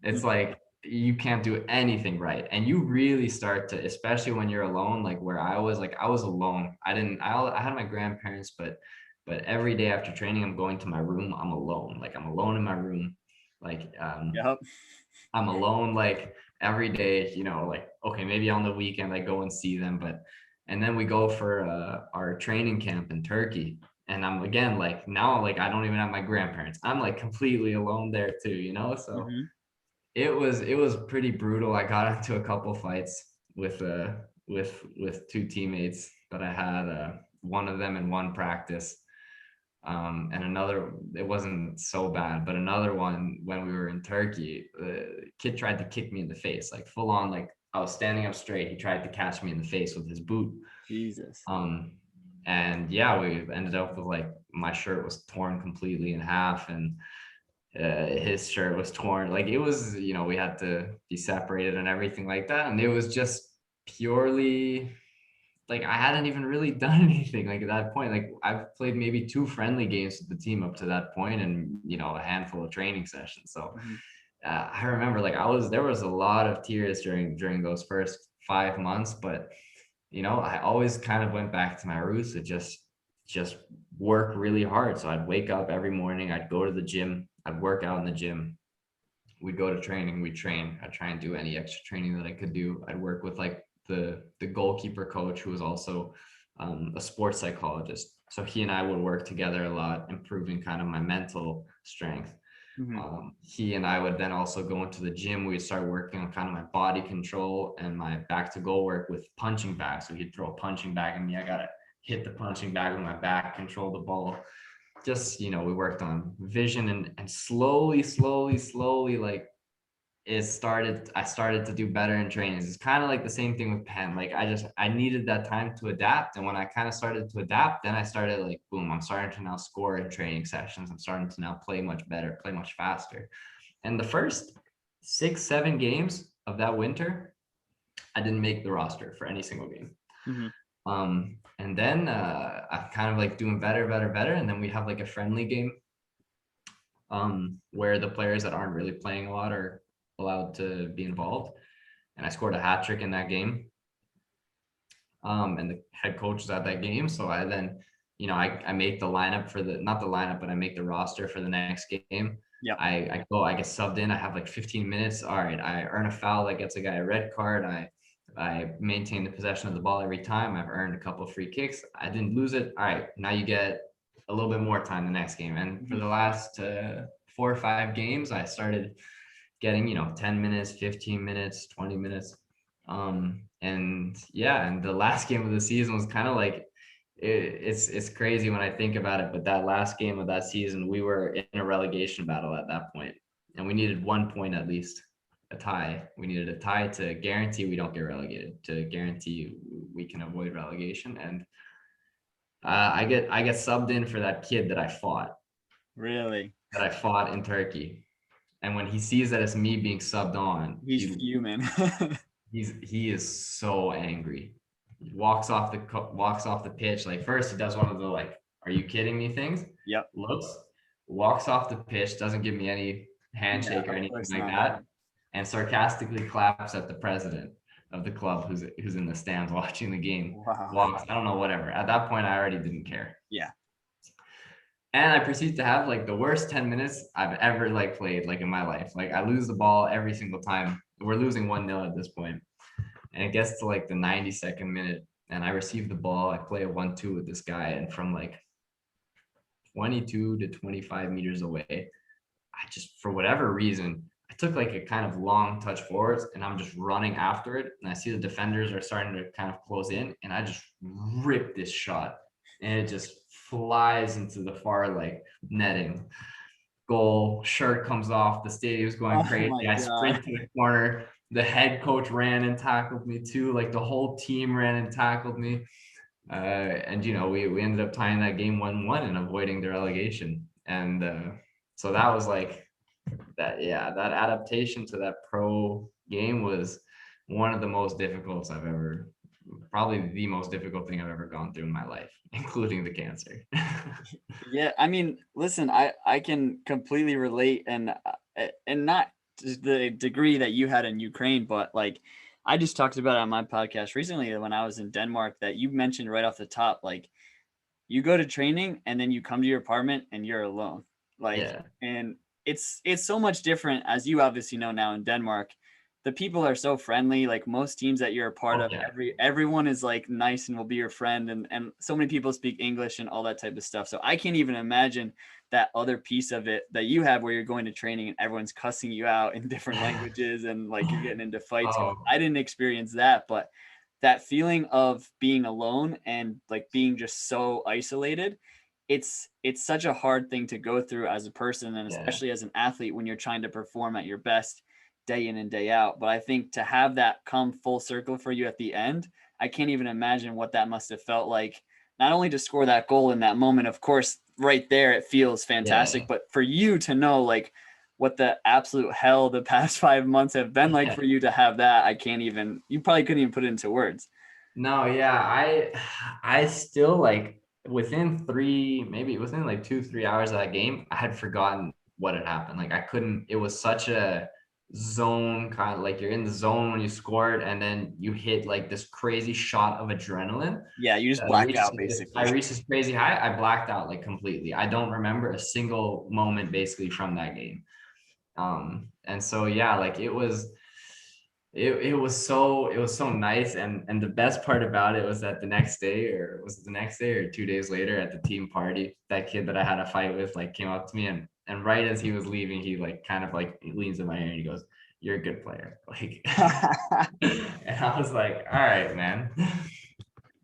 It's like you can't do anything right. And you really start to, especially when you're alone, like where I was alone. I had my grandparents, but every day after training, I'm going to my room. I'm alone. Like I'm alone in my room. Like I'm alone like every day, like, okay, maybe on the weekend I go and see them, and then we go for our training camp in Turkey. And I'm again, like now, like I don't even have my grandparents. I'm like completely alone there too, so it was pretty brutal. I got into a couple fights with two teammates that I had, one of them in one practice. And another, it wasn't so bad, but another one when we were in Turkey, the kid tried to kick me in the face, like full on, like I was standing up straight. He tried to catch me in the face with his boot. Jesus. And yeah, we ended up with like my shirt was torn completely in half, and his shirt was torn. Like it was, we had to be separated and everything like that. And it was just purely like I hadn't even really done anything like at that point. Like I've played maybe 2 friendly games with the team up to that point, and a handful of training sessions. So I remember like there was a lot of tears during those first 5 months, but I always kind of went back to my roots to just work really hard. So I'd wake up every morning, I'd go to the gym, I'd work out in the gym, we'd go to training, we'd train, I'd try and do any extra training that I could do. I'd work with like the goalkeeper coach, who was also a sports psychologist. So he and I would work together a lot, improving kind of my mental strength. He and I would then also go into the gym. We'd start working on kind of my body control and my back to goal work with punching bag. So he'd throw a punching bag at me. I got to hit the punching bag with my back, control the ball. Just, we worked on vision, and slowly, like I started to do better in trainings. It's kind of like the same thing with pen. Like I needed that time to adapt. And when I kind of started to adapt, then I started like, boom, I'm starting to now score in training sessions. I'm starting to now play much better, play much faster. And the first 6-7 games of that winter, I didn't make the roster for any single game. And then I'm kind of like doing better. And then we have like a friendly game where the players that aren't really playing a lot are allowed to be involved. And I scored a hat trick in that game. And the head coach was at that game. So I then, I make the lineup for not the lineup, but I make the roster for the next game. Yeah. I get subbed in. I have like 15 minutes. All right. I earn a foul that gets a guy a red card. I maintain the possession of the ball every time. I've earned a couple of free kicks. I didn't lose it. All right. Now you get a little bit more time the next game. And for the last 4 or 5 games, I started getting 10 minutes, 15 minutes, 20 minutes. And the last game of the season was kind of like it's crazy when I think about it, but that last game of that season, we were in a relegation battle at that point, and we needed 1 point, at least a tie. We needed a tie to guarantee we don't get relegated, to guarantee we can avoid relegation. And I get subbed in for that kid that I fought in Turkey. And when he sees that it's me being subbed on, he's fuming. he is so angry. walks off the pitch. Like first he does one of the like, "Are you kidding me?" things. Yep. Looks, walks off the pitch, doesn't give me any Yeah, handshake or of anything course like not. that, and sarcastically claps at the president of the club who's in the stands watching the game. Wow. Walks, I don't know, whatever. At that point, I already didn't care. Yeah. And I proceed to have like the worst 10 minutes I've ever like played like in my life. Like I lose the ball every single time. We're losing 1-0 at this point. And it gets to like the 92nd minute and I receive the ball. I play a 1-2 with this guy. And from like 22 to 25 meters away, I just, for whatever reason, I took like a kind of long touch forwards and I'm just running after it. And I see the defenders are starting to kind of close in and I just rip this shot and it just flies into the far like netting. Goal, shirt comes off, the stadium's going Oh my crazy. I God. sprint to the corner. The head coach ran and tackled me too. Like the whole team ran and tackled me. And you know, we ended up tying that game 1-1 and avoiding the relegation. And so that was like that, yeah, that adaptation to that pro game was one of the most difficult I've ever, probably the most difficult thing I've ever gone through in my life, including the cancer. Yeah, I mean, listen, I can completely relate, and not to the degree that you had in Ukraine, but like I just talked about it on my podcast recently when I was in Denmark that you mentioned right off the top, like you go to training and then you come to your apartment and you're alone. Like, Yeah. and it's so much different, as you obviously know now in Denmark. The people are so friendly. Like most teams that you're a part Oh of, yeah. everyone is like nice and will be your friend, and so many people speak English and all that type of stuff. So I can't even imagine that other piece of it that you have where you're going to training and everyone's cussing you out in different languages and like you're getting into fights. Oh I didn't experience that, but that feeling of being alone and like being just so isolated, it's such a hard thing to go through as a person, and yeah. especially as an athlete when you're trying to perform at your best day in and day out. But I think to have that come full circle for you at the end, I can't even imagine what that must have felt like, not only to score that goal in that moment, of course right there it feels Yeah. fantastic, but for you to know like what the absolute hell the past 5 months have been like Yeah. for you to have that, I can't even, you probably couldn't even put it into words. No, yeah, I still like within three, maybe within like 2, 3 hours of that game, I had forgotten what had happened. Like I couldn't, it was such a zone kind of like you're in the zone when you scored and then you hit like this crazy shot of adrenaline. Yeah, you just I black reached out I basically. reached this crazy high. I blacked out like completely. I don't remember a single moment basically from that game. And so yeah, like it was so nice, and the best part about it was that the next day, or was it the next day or 2 days later at the team party, that kid that I had a fight with like came up to me, and right as he was leaving, he like kind of like he leans in my ear and he goes, "You're a good player." Like and I was like, all right, man,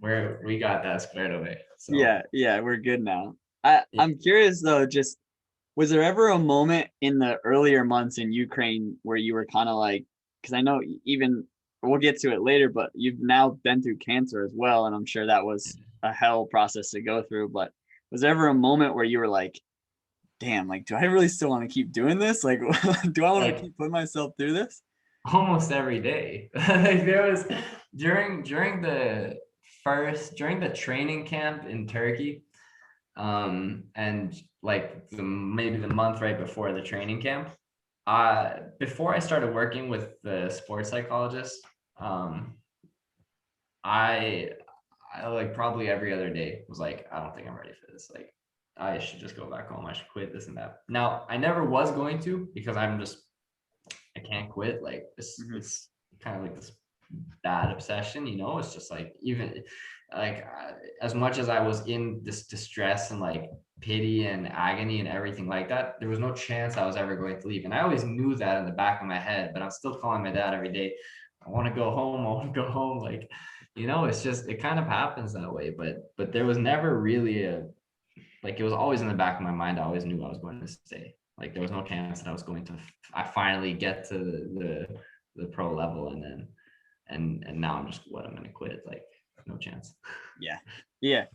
we got that squared away. So Yeah, we're good now. I'm curious though, just was there ever a moment in the earlier months in Ukraine where you were kind of like, because I know even we'll get to it later, but you've now been through cancer as well, and I'm sure that was a hell process to go through. But was there ever a moment where you were like, damn, like, do I really still want to keep doing this? Like, do I want to like keep putting myself through this? almost every day. Like there was during the training camp in Turkey, and like maybe the month right before the training camp, before I started working with the sports psychologist, um, I I like probably every other day was like, I don't think I'm ready for this. Like, I should just go back home. I should quit this and that. Now, I never was going to because I can't quit. Like, Mhm. it's kind of like this bad obsession, you know? It's just like, even like as much as I was in this distress and like pity and agony and everything like that, there was no chance I was ever going to leave. And I always knew that in the back of my head, but I'm still calling my dad every day. I want to go home. I want to go home. Like, you know, it's just, it kind of happens that way. But there was never really like, it was always in the back of my mind. I always knew I was going to stay. Like, there was no chance that I was going to, I finally get to the pro level, and then, and now I'm just, I'm going to quit. Like, no chance. Yeah, yeah,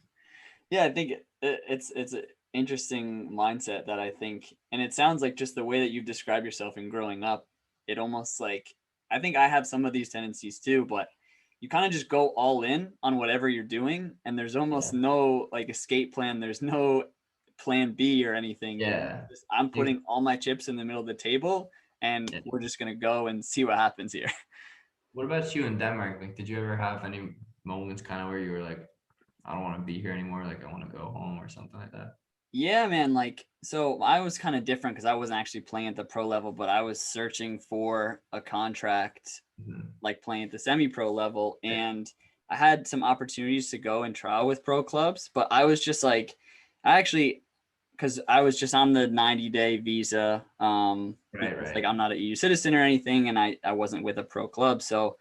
yeah. I think it's an interesting mindset that I think, and it sounds like just the way that you've described yourself in growing up, it almost like I think I have some of these tendencies too, but you kind of just go all in on whatever you're doing, and there's almost Yeah. no like escape plan. There's no plan B or anything. Yeah. I'm Ex- putting all my chips in the middle of the table, and yeah. we're just gonna go and see what happens here. What about you in Denmark? Like, did you ever have any moments kind of where you were like, I don't want to be here anymore. Like, I want to go home or something like that? Yeah, man. Like, so I was kind of different because I wasn't actually playing at the pro level, but I was searching for a contract, Mhm. like playing at the semi-pro level, and I had some opportunities to go and trial with pro clubs, but I was just like, I actually, because I was just on the 90-day visa, Right, because like right. I'm not an EU citizen or anything, and I wasn't with a pro club, so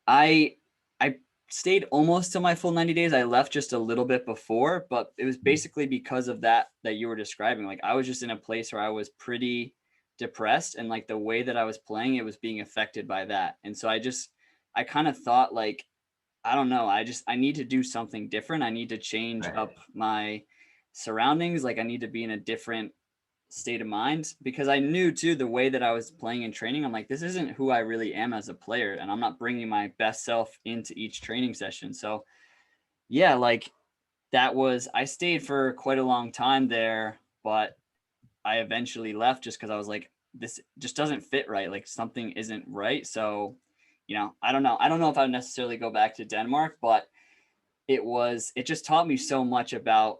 I I stayed almost to my full 90 days. I left just a little bit before, but it was basically because of that you were describing. Like I was just in a place where I was pretty depressed, and like the way that I was playing it was being affected by that. And so I kind of thought like, I don't know, I need to do something different. I need to change Right. up my surroundings. Like I need to be in a different state of mind, because I knew too the way that I was playing and training. I'm like, this isn't who I really am as a player, and I'm not bringing my best self into each training session. So yeah, like I stayed for quite a long time there, but I eventually left just because I was like, this just doesn't fit right. Like something isn't right. So, I don't know. I don't know if I would necessarily go back to Denmark, but it just taught me so much about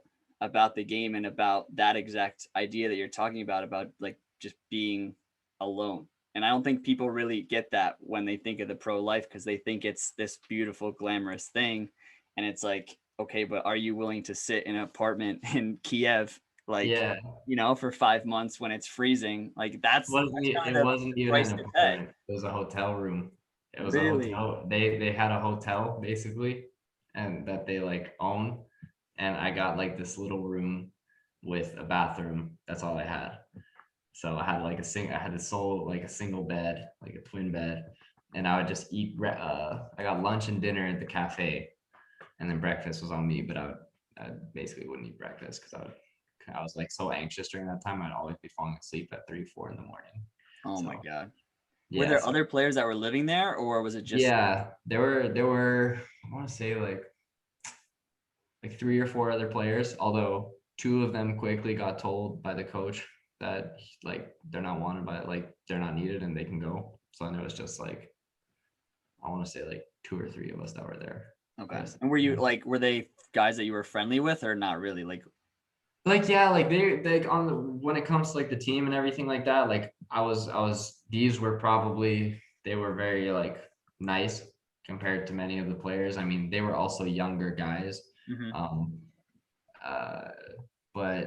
the game and about that exact idea that you're talking about like just being alone. And I don't think people really get that when they think of the pro life, because they think it's this beautiful glamorous thing, and it's like, okay, but are you willing to sit in an apartment in Kiev, like, Yeah. for 5 months when it's freezing? Like that's kind It of wasn't the even price an to pay. apartment. It was a hotel room. It was a Really? hotel. They had a hotel basically, and that they like own. And I got like this little room with a bathroom. That's all I had. So I had like I had a like a single bed, like a twin bed, and I would just eat. I got lunch and dinner at the cafe, and then breakfast was on me. But I basically wouldn't eat breakfast because I was like so anxious during that time. I'd always be falling asleep at 3, 4 in the morning. Oh my So God. Were yeah, there so other players that were living there, or was it just? yeah, there were I want to say like 3 or 4 other players, although 2 of them quickly got told by the coach that like they're not wanted by like they're not needed and they can go. So then it was just like I want to say like 2 or 3 of us that were there. The Okay. rest of And the team. were they guys that you were friendly with, or not really? Like, Like yeah, like they on the when it comes to like the team and everything like that, like these were probably they were very like nice compared to many of the players. I mean, they were also younger guys. mhm. Um uh but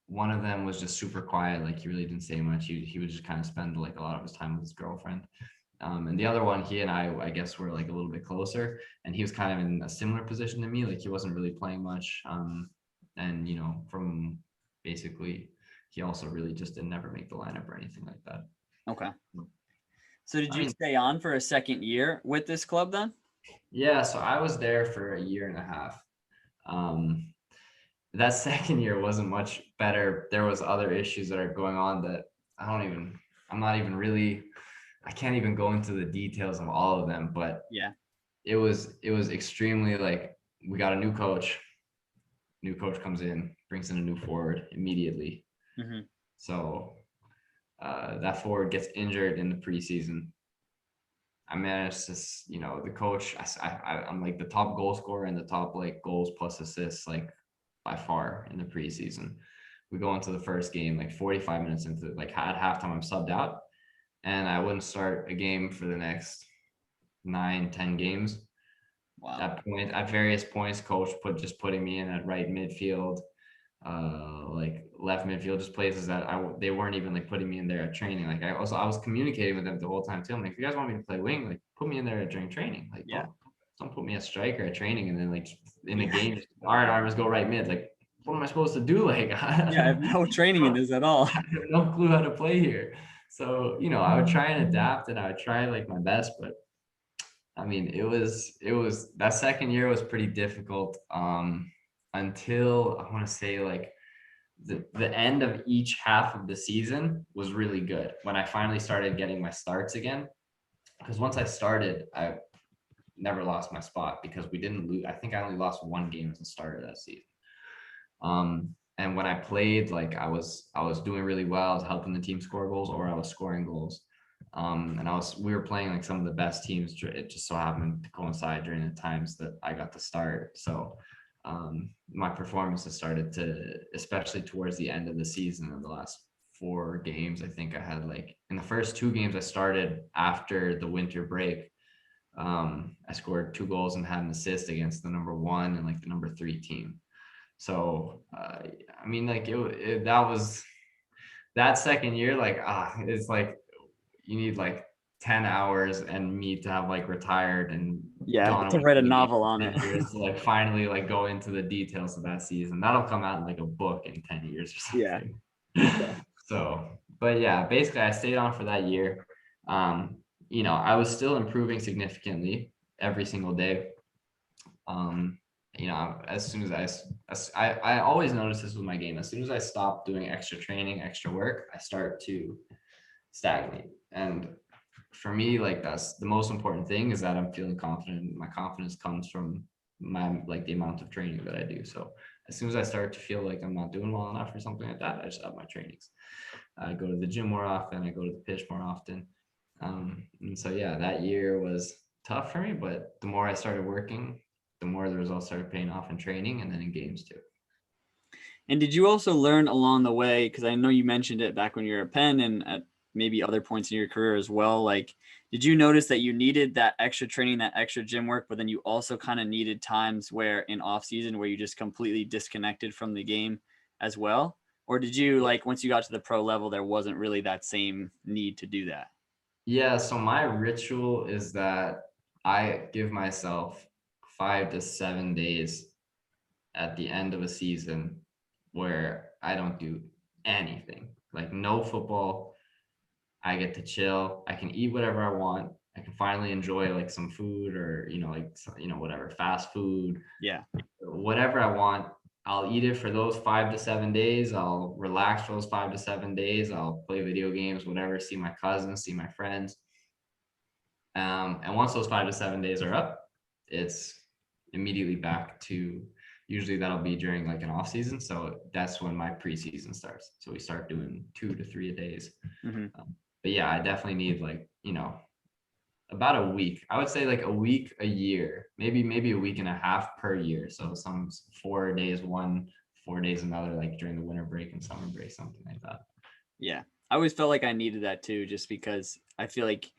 one of them was just super quiet, like he really didn't say much. He would just kind of spend like a lot of his time with his girlfriend. And the other one, he and I guess were like a little bit closer, and he was kind of in a similar position to me. Like he wasn't really playing much. And from basically, he also really just didn't never make the lineup or anything like that. Okay. So did I you mean, stay on for a second year with this club then? yeah. So I was there for a year and a half. Um, that second year wasn't much better. There was other issues that are going on that I don't even. I'm not even really. I can't even go into the details of all of them, but Yeah. it was extremely like we got a new coach comes in, brings in a new forward immediately. Hmm. So that forward gets injured in the preseason. I managed to, the coach. I'm like the top goal scorer and the top like goals plus assists like by far in the preseason. We go into the first game like 45 minutes into like at halftime. I'm subbed out, and I wouldn't start a game for the next 9, 10 games. Wow. At various points, coach putting me in at right midfield, like left midfield, just places that they weren't even like putting me in there at training. Like I was communicating with them the whole time too. I'm like, if you guys want me to play wing, like put me in there during training. Like Yeah. don't put me as striker at training, and then like in the Yeah. game, all right, Aramis, go right mid. Like what am I supposed to do? Like Yeah. I have no training in this at all. I have no clue how to play here. So I would try and adapt, and I would try like my best, but I mean, it was that second year was pretty difficult until I want to say like the end of each half of the season was really good when I finally started getting my starts again. Because once I started, never lost my spot because we didn't lose. I think I only lost one game at the start of that season. And when I played, like I was doing really well. I was helping the team score goals, or I was scoring goals. And we were playing like some of the best teams. It just so happened to coincide during the times that I got to start. So my performances started to, especially towards the end of the season, in the last 4 games, I think I had, like, in the first 2 games I started after the winter break, I scored 2 goals and had an assist against the number 1 and like the number 3 team. So I mean, like that was that second year, like it's like you need like 10 hours and me to have like retired and gone to away write a for the game novel for on 10 it. years to like finally like go into the details of that season. That'll come out in like a book in 10 years or Yeah. something. So, but yeah, basically I stayed on for that year. You know, I was still improving significantly every single day. You know, as soon as I always notice this with my game. As soon as I stop doing extra training, extra work, I start to stagnate. And for me, like, that's the most important thing, is that I'm feeling confident. My confidence comes from my, like, the amount of training that I do. So as soon as I start to feel like I'm not doing well enough or something like that, I just up my trainings. I go to the gym more often. I go to the pitch more often. And so, yeah, that year was tough for me, but the more I started working, the more the results started paying off in training and then in games too. And did you also learn along the way, because I know you mentioned it back when you were at Penn and at maybe other points in your career as well, like, did you notice that you needed that extra training, that extra gym work, but then you also kind of needed times where in off season where you just completely disconnected from the game as well? Or did you, like, once you got to the pro level, there wasn't really that same need to do that? Yeah, so my ritual is that I give myself 5 to 7 days at the end of a season where I don't do anything, like no football. I get to chill. I can eat whatever I want. I can finally enjoy like some food, or, you know, like, you know, whatever, fast food, Yeah. whatever I want. I'll eat it for those 5 to 7 days. I'll relax for those 5 to 7 days. I'll play video games, whatever, see my cousins, see my friends. And once those 5 to 7 days are up, it's immediately back to, usually that'll be during like an off season. So that's when my preseason starts. So we start doing 2 to 3 days. Mm-hmm. But yeah, I definitely need, like, you know, about a week. I would say like a week a year, maybe a week and a half per year. So some 4 days one, 4 days another, like during the winter break and summer break, something like that. Yeah. I always felt like I needed that too, just because I feel like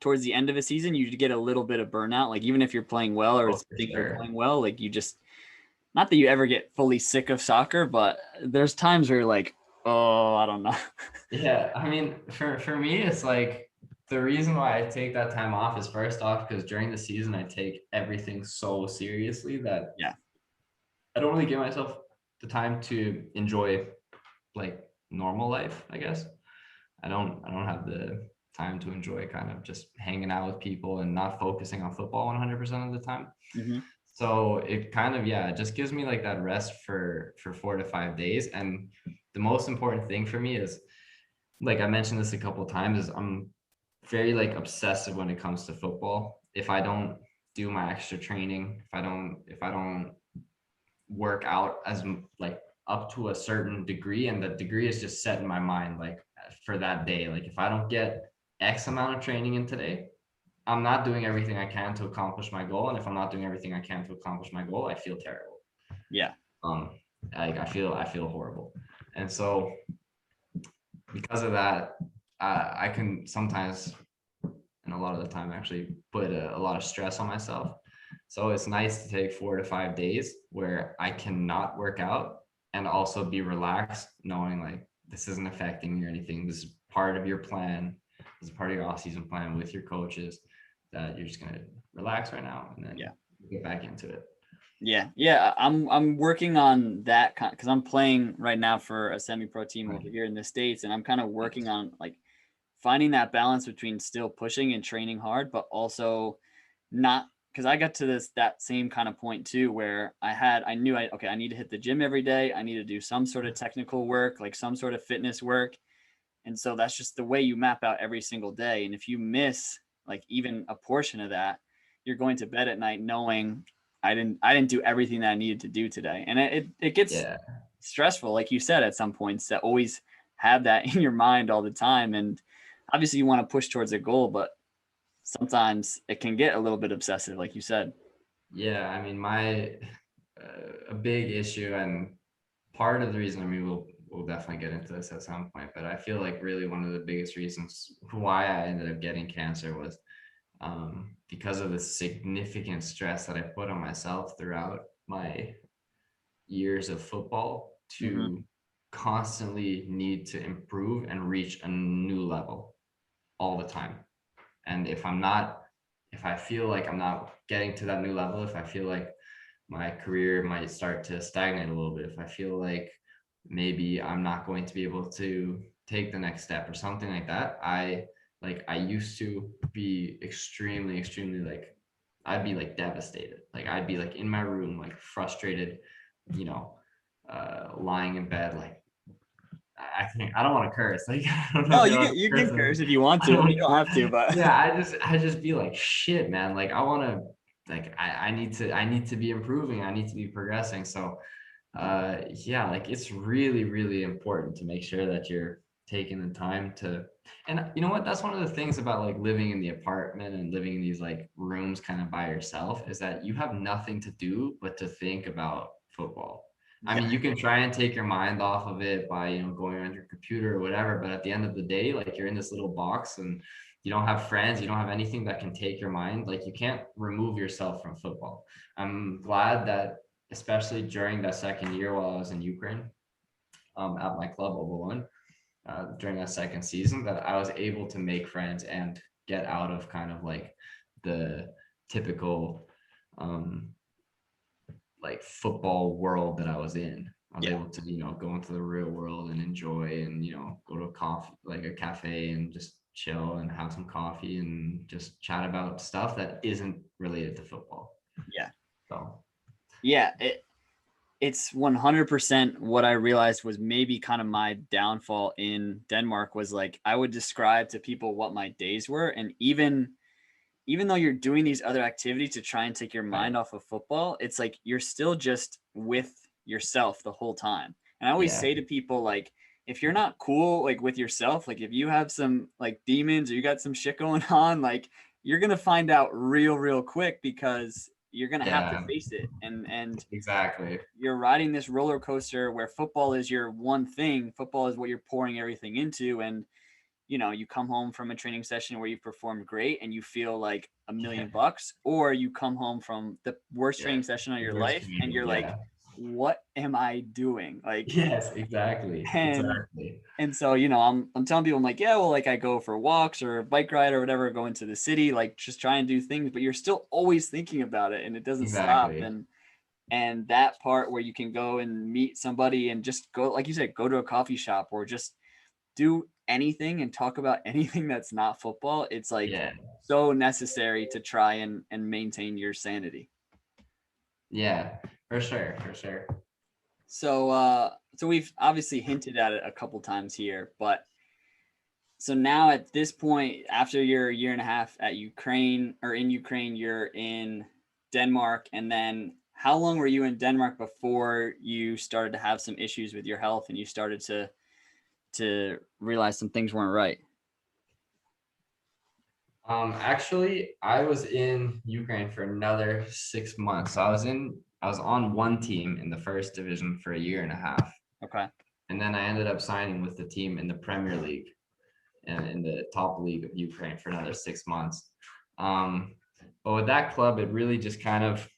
towards the end of a season, you get a little bit of burnout. Like, even if you're playing well or Oh, for think you're sure. playing well, like, you just, not that you ever get fully sick of soccer, but there's times where you're like, oh, I don't know. Yeah, I mean, for me, it's like, the reason why I take that time off is, first off, because during the season I take everything so seriously that Yeah. I don't really give myself the time to enjoy like normal life, I guess. I don't have the time to enjoy kind of just hanging out with people and not focusing on football 100% of the time. Mm-hmm. So it kind of, yeah, it just gives me like that rest for 4 to 5 days. And the most important thing for me is, like I mentioned this a couple of times, is I'm very like obsessive when it comes to football. If I don't do my extra training, if I don't work out as like up to a certain degree, and the degree is just set in my mind, like for that day, like if I don't get X amount of training in today, I'm not doing everything I can to accomplish my goal. And if I'm not doing everything I can to accomplish my goal, I feel terrible. Yeah. um like I feel horrible. And so because of that, I can sometimes, and a lot of the time, actually put a lot of stress on myself. So it's nice to take 4 to 5 days where I cannot work out and also be relaxed, knowing like this isn't affecting me or anything. This is part of your plan. This is part of your off-season plan with your coaches, that you're just gonna relax right now and then get back into it. Yeah. I'm working on that because I'm playing right now for a semi-pro team over here in the States, and I'm kind of working on like finding that balance between still pushing and training hard, but also not, because I got to that same kind of point too, where I knew I need to hit the gym every day. I need to do some sort of technical work, like some sort of fitness work. And so that's just the way you map out every single day. And if you miss like even a portion of that, you're going to bed at night knowing I didn't do everything that I needed to do today. And it gets Yeah. stressful, like you said, at some points, to always have that in your mind all the time. And obviously you want to push towards a goal, but sometimes it can get a little bit obsessive, like you said. Yeah, I mean, a big issue, and part of the reason, I mean, we'll definitely get into this at some point, but I feel like really one of the biggest reasons why I ended up getting cancer was because of the significant stress that I put on myself throughout my years of football Mm-hmm. to constantly need to improve and reach a new level all the time. And if I feel like I'm not getting to that new level, if I feel like my career might start to stagnate a little bit, if I feel like maybe I'm not going to be able to take the next step or something like that, I used to be extremely like, I'd be like devastated. Like I'd be like in my room, like frustrated, you know, lying in bed, like I don't want to curse. Like I don't know No, if you're you can cursing. curse if you want I to. You don't. don't have to, but Yeah, I just be like shit, man. Like I want to. Like I need to be improving. I need to be progressing. So yeah, like it's really important to make sure that you're taking the time to. And you know what, that's one of the things about like living in the apartment and living in these like rooms kind of by yourself, is that you have nothing to do but to think about football. I yeah, mean, you can try and take your mind off of it by, you know, going on your computer or whatever, but at the end of the day, like you're in this little box and you don't have friends, you don't have anything that can take your mind. Like you can't remove yourself from football. I'm glad that, especially during that second year while I was in Ukraine, at my club Ovalon, during that second season, that I was able to make friends and get out of kind of like the typical um, like football world that I was in. I was yeah, able to, you know, go into the real world and enjoy and, you know, go to a coffee, like a cafe, and just chill and have some coffee and just chat about stuff that isn't related to football. yeah, So yeah. It's 100% what I realized was maybe kind of my downfall in Denmark was like I would describe to people what my days were, and even though you're doing these other activities to try and take your right. mind off of football, it's like you're still just with yourself the whole time. And I always Yeah. say to people, like, if you're not cool, like with yourself, like if you have some like demons or you got some shit going on, like you're gonna find out real quick because you're gonna have to Yeah, face it. And exactly. you're riding this roller coaster where football is your one thing. Football is what you're pouring everything into. And you come home from a training session where you performed great and you feel like $1,000,000, or you come home from the worst Yeah. training session of The your worst life and community. you're like, Yeah. what am I doing? Like, Yes, exactly. and Exactly. so I'm telling people, I'm like, yeah, well, like I go for walks or a bike ride or whatever, go into the city, like just try and do things, but you're still always thinking about it and it doesn't stop. Exactly. And that part where you can go and meet somebody and just go, like you said, go to a coffee shop or just do anything and talk about anything that's not football, it's like Yeah. so necessary to try and maintain your sanity. Yeah. For sure. For sure. So we've obviously hinted at it a couple times here, but so now at this point, after your year and a half at Ukraine or in Ukraine, you're in Denmark. And then how long were you in Denmark before you started to have some issues with your health and you started to realize some things weren't right? Actually, I was in Ukraine for another 6 months. So I was on one team in the first division for a year and a half. Okay. And then I ended up signing with the team in the Premier League and in the top league of Ukraine for another 6 months. Um, but with that club, it really just kind of,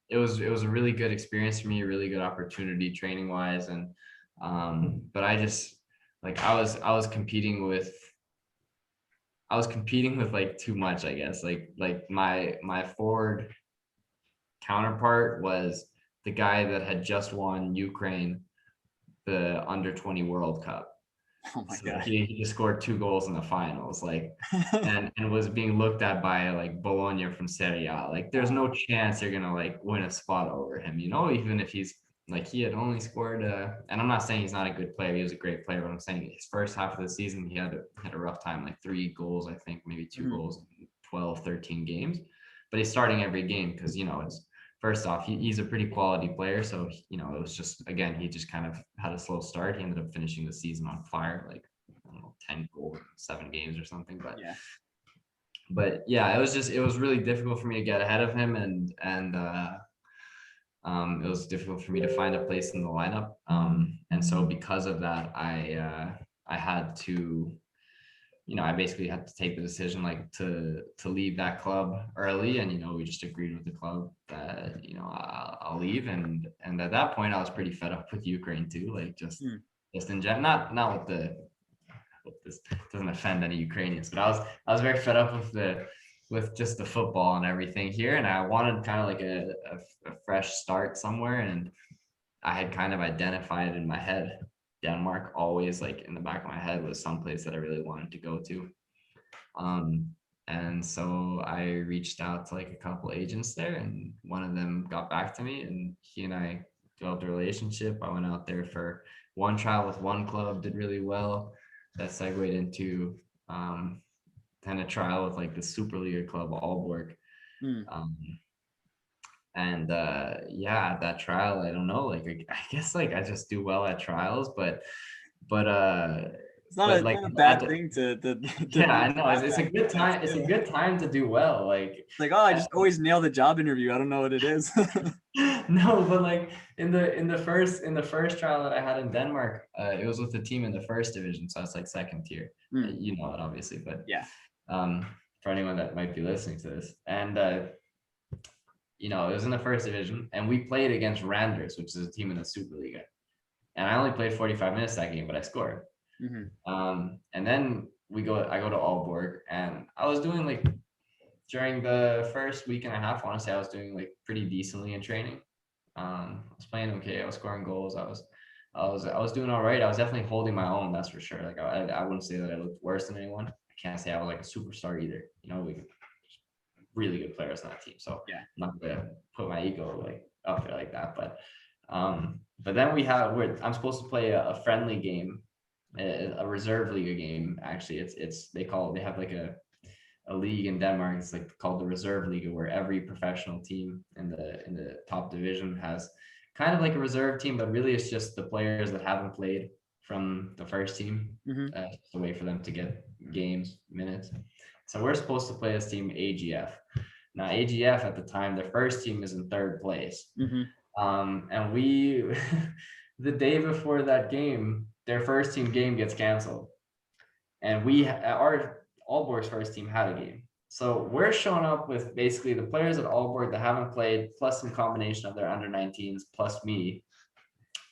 it was a really good experience for me, a really good opportunity training wise. And but I just like I was competing with like too much, I guess. Like my forward counterpart was the guy that had just won Ukraine the under 20 World Cup. Oh my So God. he just scored 2 goals in the finals, like, and was being looked at by like Bologna from Serie A. Like, there's no chance you're gonna like win a spot over him, you know, even if he's like he had only scored. And I'm not saying he's not a good player; he was a great player. But I'm saying his first half of the season, he had a rough time, like 3 goals, I think, maybe 2 Mhm. goals in 12, 13 games. but he's starting every game because, it's first off, he's a pretty quality player. So, it was just, again, he just kind of had a slow start. He ended up finishing the season on fire, like, I don't know, 10 goals, 7 games or something. But yeah, it was really difficult for me to get ahead of him. And it was difficult for me to find a place in the lineup. And so because of that, I had to, I basically had to take the decision like to leave that club early. And, we just agreed with the club that, I'll leave. And at that point I was pretty fed up with Ukraine too. Like just in general, not with hope this doesn't offend any Ukrainians, but I was very fed up with just the football and everything here. And I wanted kind of like a fresh start somewhere. And I had kind of identified in my head, Denmark always like in the back of my head was someplace that I really wanted to go to. And so I reached out to like a couple agents there, and one of them got back to me, and he and I developed a relationship. I went out there for one trial with one club, did really well. That segued into then a trial with like the Superliga club Aalborg. And yeah, at that trial, I don't know, like I guess like I just do well at trials, but it's not a bad thing to yeah, I know it's a good time. It's a good time to do well. Like I just always nail the job interview. I don't know what it is. No, but like in the first trial that I had in Denmark, it was with the team in the first division, so it's like second tier. You know it obviously, but yeah. For anyone that might be listening to this, and it was in the first division, and we played against Randers, which is a team in the Superliga, and I only played 45 minutes that game, but I scored. And then I go to Aalborg, and I was doing like during the first week and a half, I want to say I was doing like pretty decently in training. I was playing okay. I was scoring goals. I was doing all right. I was definitely holding my own. That's for sure. Like I wouldn't say that I looked worse than anyone. I can't say I was like a superstar either. We really good players on that team. So yeah, I'm not gonna put my ego like up there like that. But then I'm supposed to play a friendly game, a reserve liga game. Actually, they have like a league in Denmark. It's like called the Reserve Liga, where every professional team in the top division has kind of like a reserve team, but really it's just the players that haven't played from the first team. Just a way for them to get minutes. So we're supposed to play this team AGF. Now AGF at the time, their first team is in third place. And we the day before that game, their first team game gets canceled, and our Aalborg's first team had a game. So we're showing up with basically the players at Aalborg that haven't played, plus some combination of their under 19s, plus me,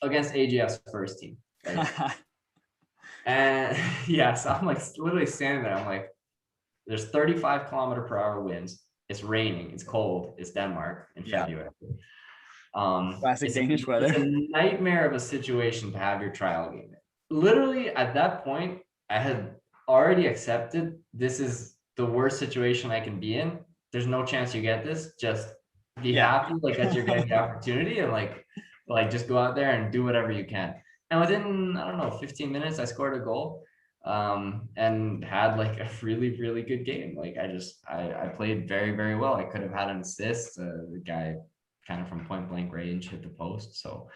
against AGF's first team. Right? And yeah, so I'm like literally standing there. I'm like, there's 35-kilometer-per-hour winds. It's raining. It's cold. It's Denmark in February. Classic Danish weather. It's a nightmare of a situation to have your trial game. Literally at that point, I had already accepted this is the worst situation I can be in. There's no chance you get this. Just be happy like that you're getting the opportunity, and like just go out there and do whatever you can. And within, I don't know, 15 minutes, I scored a goal and had like a really, really good game. Like I played very, very well. I could have had an assist. The guy kind of from point blank range hit the post. So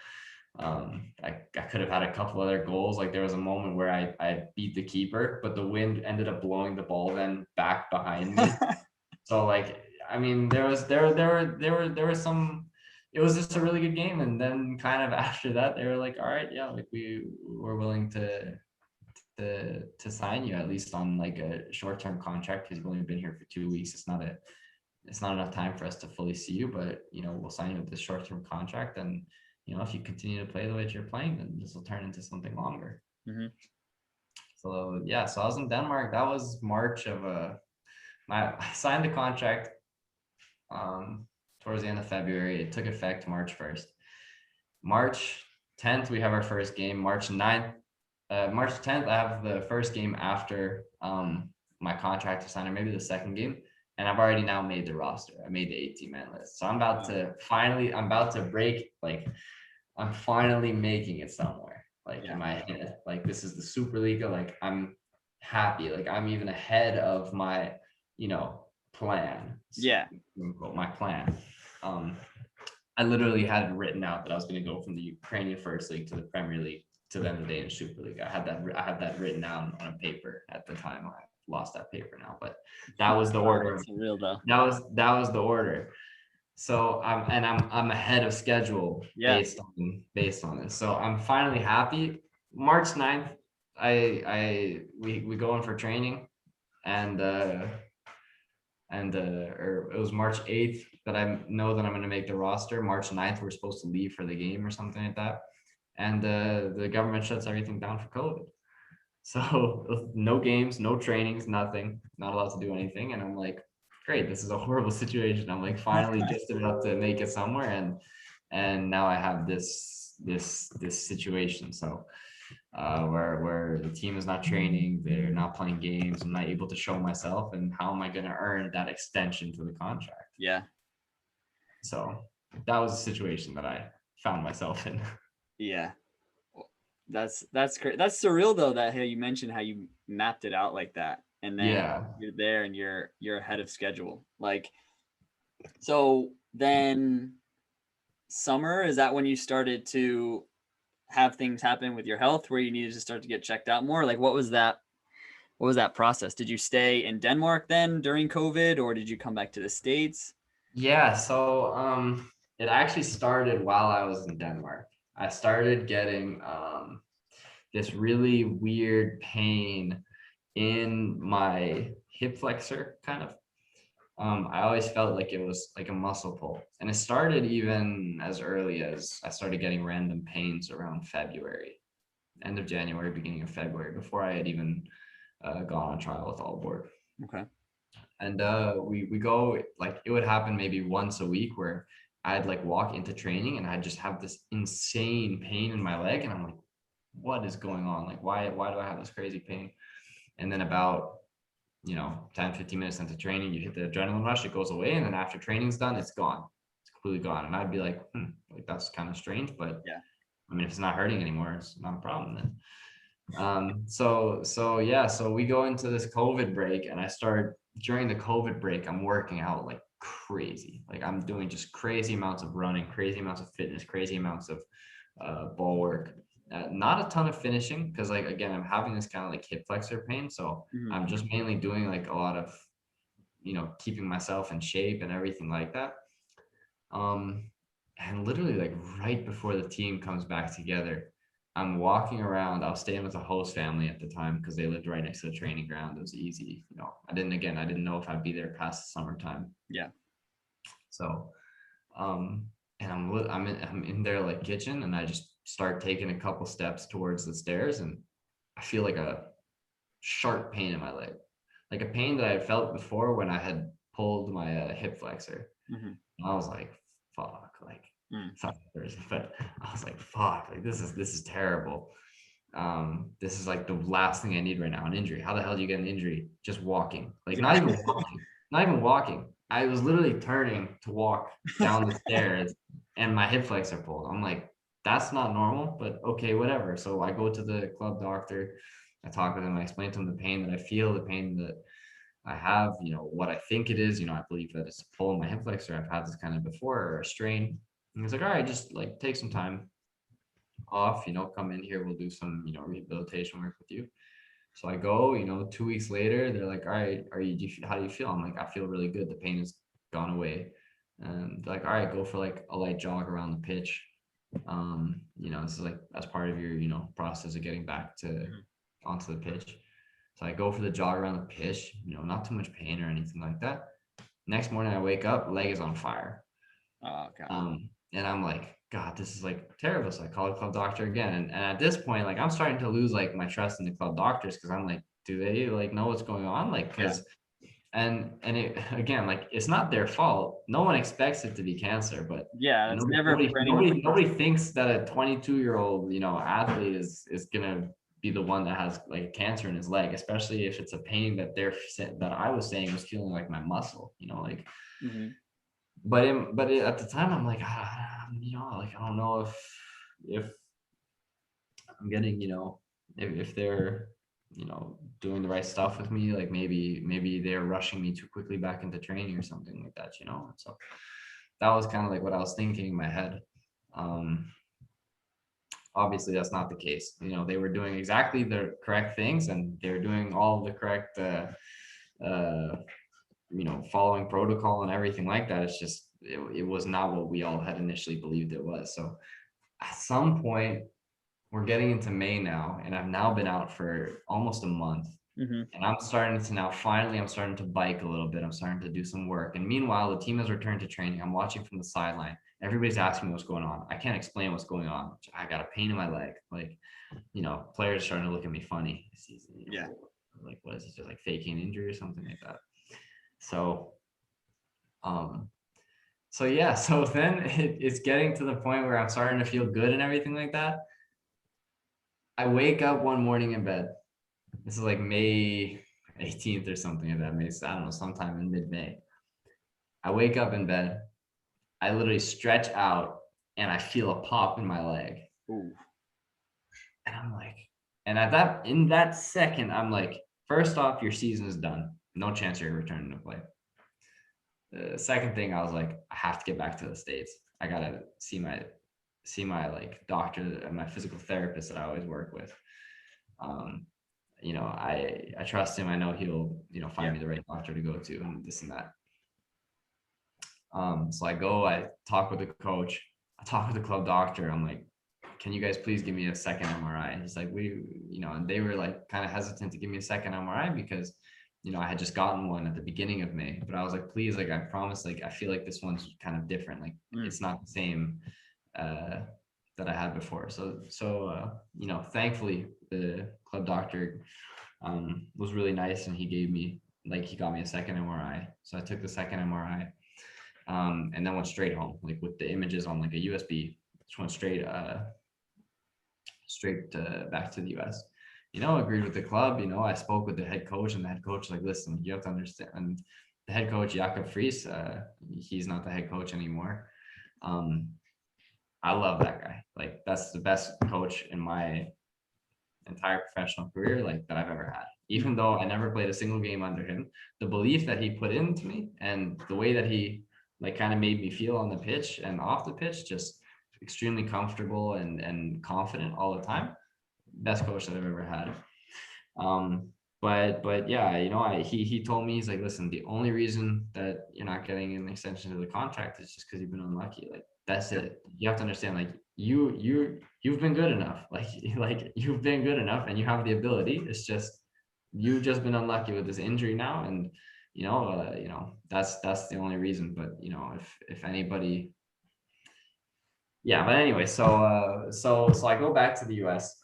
I could have had a couple other goals. Like there was a moment where I beat the keeper, but the wind ended up blowing the ball then back behind me. So like, I mean, there were some, it was just a really good game. And then kind of after that, they were like, all right, yeah, like we were willing to sign you at least on like a short-term contract, because you've only been here for 2 weeks. It's not enough time for us to fully see you, but we'll sign you with this short-term contract, and if you continue to play the way that you're playing, then this will turn into something longer. So yeah, so I was in Denmark. That was March of I signed the contract towards the end of February. It took effect March 1st. March 10th, we have our first game. March 9th, March 10th, I have the first game after my contract is signed, or maybe the second game. And I've already now made the roster. I made the 18-man list. So I'm about to break, like I'm finally making it somewhere, like in my head. Like this is the Superliga. Like I'm happy. Like I'm even ahead of my, plan. Yeah. My plan. I literally had it written out that I was going to go from the Ukrainian First League to the Premier League to then the Danish Superliga. I had that written down on a paper at the time. I lost that paper now, but that was the order. That's real though. That was the order. So I'm ahead of schedule based on this. So I'm finally happy. March 9th, we go in for training, and or it was March 8th that I know that I'm going to make the roster. March 9th, we're supposed to leave for the game or something like that. And the government shuts everything down for COVID. So no games, no trainings, nothing, not allowed to do anything. And I'm like, great, this is a horrible situation. I'm like finally just about to make it somewhere. And now I have this situation. So where the team is not training, they're not playing games, I'm not able to show myself, and how am I going to earn that extension to the contract? Yeah. So that was a situation that I found myself in. Yeah. That's great. That's surreal though, that you mentioned how you mapped it out like that, and then you're there and you're ahead of schedule. Like, so then summer, is that when you started to have things happen with your health where you needed to start to get checked out more? Like, what was that process? Did you stay in Denmark then during COVID, or did you come back to the States? Yeah, so it actually started while I was in Denmark. I started getting this really weird pain in my hip flexor, kind of. I always felt like it was like a muscle pull, and it started even as early as I started getting random pains around February, end of January, beginning of February, before I had even gone on trial with All Board. Okay. And we go, like, it would happen maybe once a week where I'd like walk into training and I'd just have this insane pain in my leg, and I'm like, what is going on? Like, why do I have this crazy pain? And then about 10 15 minutes into training, you hit the adrenaline rush, it goes away, and then after training's done, it's gone, it's completely gone. And I'd be like, like, that's kind of strange, but yeah, I mean, if it's not hurting anymore, it's not a problem then. So we go into this COVID break, and I start, during the COVID break, I'm working out like crazy. Like, I'm doing just crazy amounts of running, crazy amounts of fitness, crazy amounts of ball work. Not a ton of finishing, because, like, again, I'm having this kind of like hip flexor pain. So I'm just mainly doing like a lot of, keeping myself in shape and everything like that. And literally, like, right before the team comes back together, I'm walking around. I was staying with a host family at the time because they lived right next to the training ground. It was easy. I didn't know if I'd be there past the summertime. Yeah. So, and I'm in their like kitchen, and I just start taking a couple steps towards the stairs, and I feel like a sharp pain in my leg, like a pain that I had felt before when I had pulled my hip flexor. And I was like, fuck, like, but I was like, fuck, like, this is terrible. This is like the last thing I need right now, an injury. How the hell do you get an injury just walking? Like, not even walking. I was literally turning to walk down the stairs, and my hip flexor pulled. I'm like, that's not normal, but okay, whatever. So I go to the club doctor, I talk with him, I explain to him the pain that I feel, the pain that I have, what I think it is. I believe that it's a pull in my hip flexor. I've had this kind of before, or a strain. And he's like, all right, just like take some time off, come in here, we'll do some, rehabilitation work with you. So I go, 2 weeks later, they're like, all right, how do you feel? I'm like, I feel really good. The pain has gone away. And they're like, all right, go for like a light jog around the pitch. This is like, as part of your, process of getting back to onto the pitch. So I go for the jog around the pitch, not too much pain or anything like that. Next morning I wake up, leg is on fire. Oh, God. And I'm like, God, this is like terrible. So I call the club doctor again. And at this point, like, I'm starting to lose like my trust in the club doctors, because I'm like, do they like know what's going on? Like, because and it, again, like, it's not their fault. No one expects it to be cancer, but it's nobody thinks that a 22-year-old, athlete is gonna be the one that has like cancer in his leg, especially if it's a pain that I was saying was feeling like my muscle, like. But at the time, I'm like, like, I don't know if I'm getting, if they're, doing the right stuff with me. Like maybe they're rushing me too quickly back into training or something like that, you know? So that was kind of like what I was thinking in my head. Obviously that's not the case. You know, they were doing exactly the correct things, and they were doing all the correct, you know, following protocol and everything like that. It's just, it was not what we all had initially believed it was. So at some point, we're getting into May now, and I've now been out for almost a month. And I'm starting to now, finally, I'm starting to bike a little bit. I'm starting to do some work. And meanwhile, the team has returned to training. I'm watching from the sideline. Everybody's asking me what's going on. I can't explain what's going on. I got a pain in my leg. Like, you know, players starting to look at me funny. Yeah. Like, what is he, just like faking an injury or something like that? So, so yeah, so then it's getting to the point where I'm starting to feel good and everything like that. I wake up one morning in bed. This is like May 18th or something like that. Maybe, I don't know, sometime in mid-May. I wake up in bed. I literally stretch out and I feel a pop in my leg. Ooh. And I'm like, and in that second, I'm like, first off, your season is done. No chance you're returning to play. The second thing, I was like, I have to get back to the States. I gotta see my like doctor and my physical therapist that I always work with. You know, I trust him. I know he'll, you know, find me the right doctor to go to and this and that. So I go, I talk with the coach, I talk with the club doctor. I'm like, can you guys please give me a second MRI? He's like, you know, and they were like kind of hesitant to give me a second MRI because, you know, I had just gotten one at the beginning of May, but I was like, please, like, I promise, like, I feel like this one's kind of different. Like, it's not the same, that I had before. So, you know, thankfully the club doctor, was really nice, and he got me a second MRI. So I took the second MRI, and then went straight home, like with the images on like a USB, just went straight back to the US. You know, agreed with the club. You know, I spoke with the head coach, and the head coach was like, listen, you have to understand. And the head coach, Jakob Fries, he's not the head coach anymore. I love that guy. Like, that's the best coach in my entire professional career, like, that I've ever had. Even though I never played a single game under him, the belief that he put into me and the way that he like kind of made me feel on the pitch and off the pitch, just extremely comfortable and confident all the time. Best coach that I've ever had. But yeah, you know, he told me, he's like, listen, the only reason that you're not getting an extension to the contract is just because you've been unlucky. Like, that's it. You have to understand, like, you've been good enough. Like you've been good enough, and you have the ability. It's just, you've just been unlucky with this injury now, and you know, that's the only reason. But you know, if anybody, yeah. But anyway, so I go back to the US.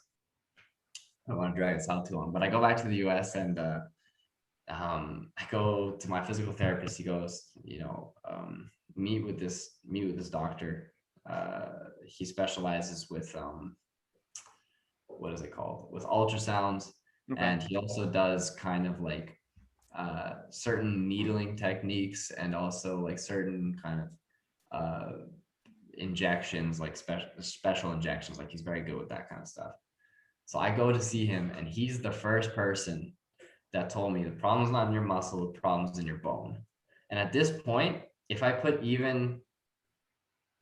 I don't want to drag this out too long, but I go back to the US, and I go to my physical therapist. He goes, you know, meet with this doctor. He specializes with what is it called? With ultrasounds. Okay. And he also does kind of like certain needling techniques, and also like certain kind of injections, like special injections. Like, he's very good with that kind of stuff. So I go to see him, and he's the first person that told me the problem's not in your muscle, the problem's in your bone. And at this point, if I put even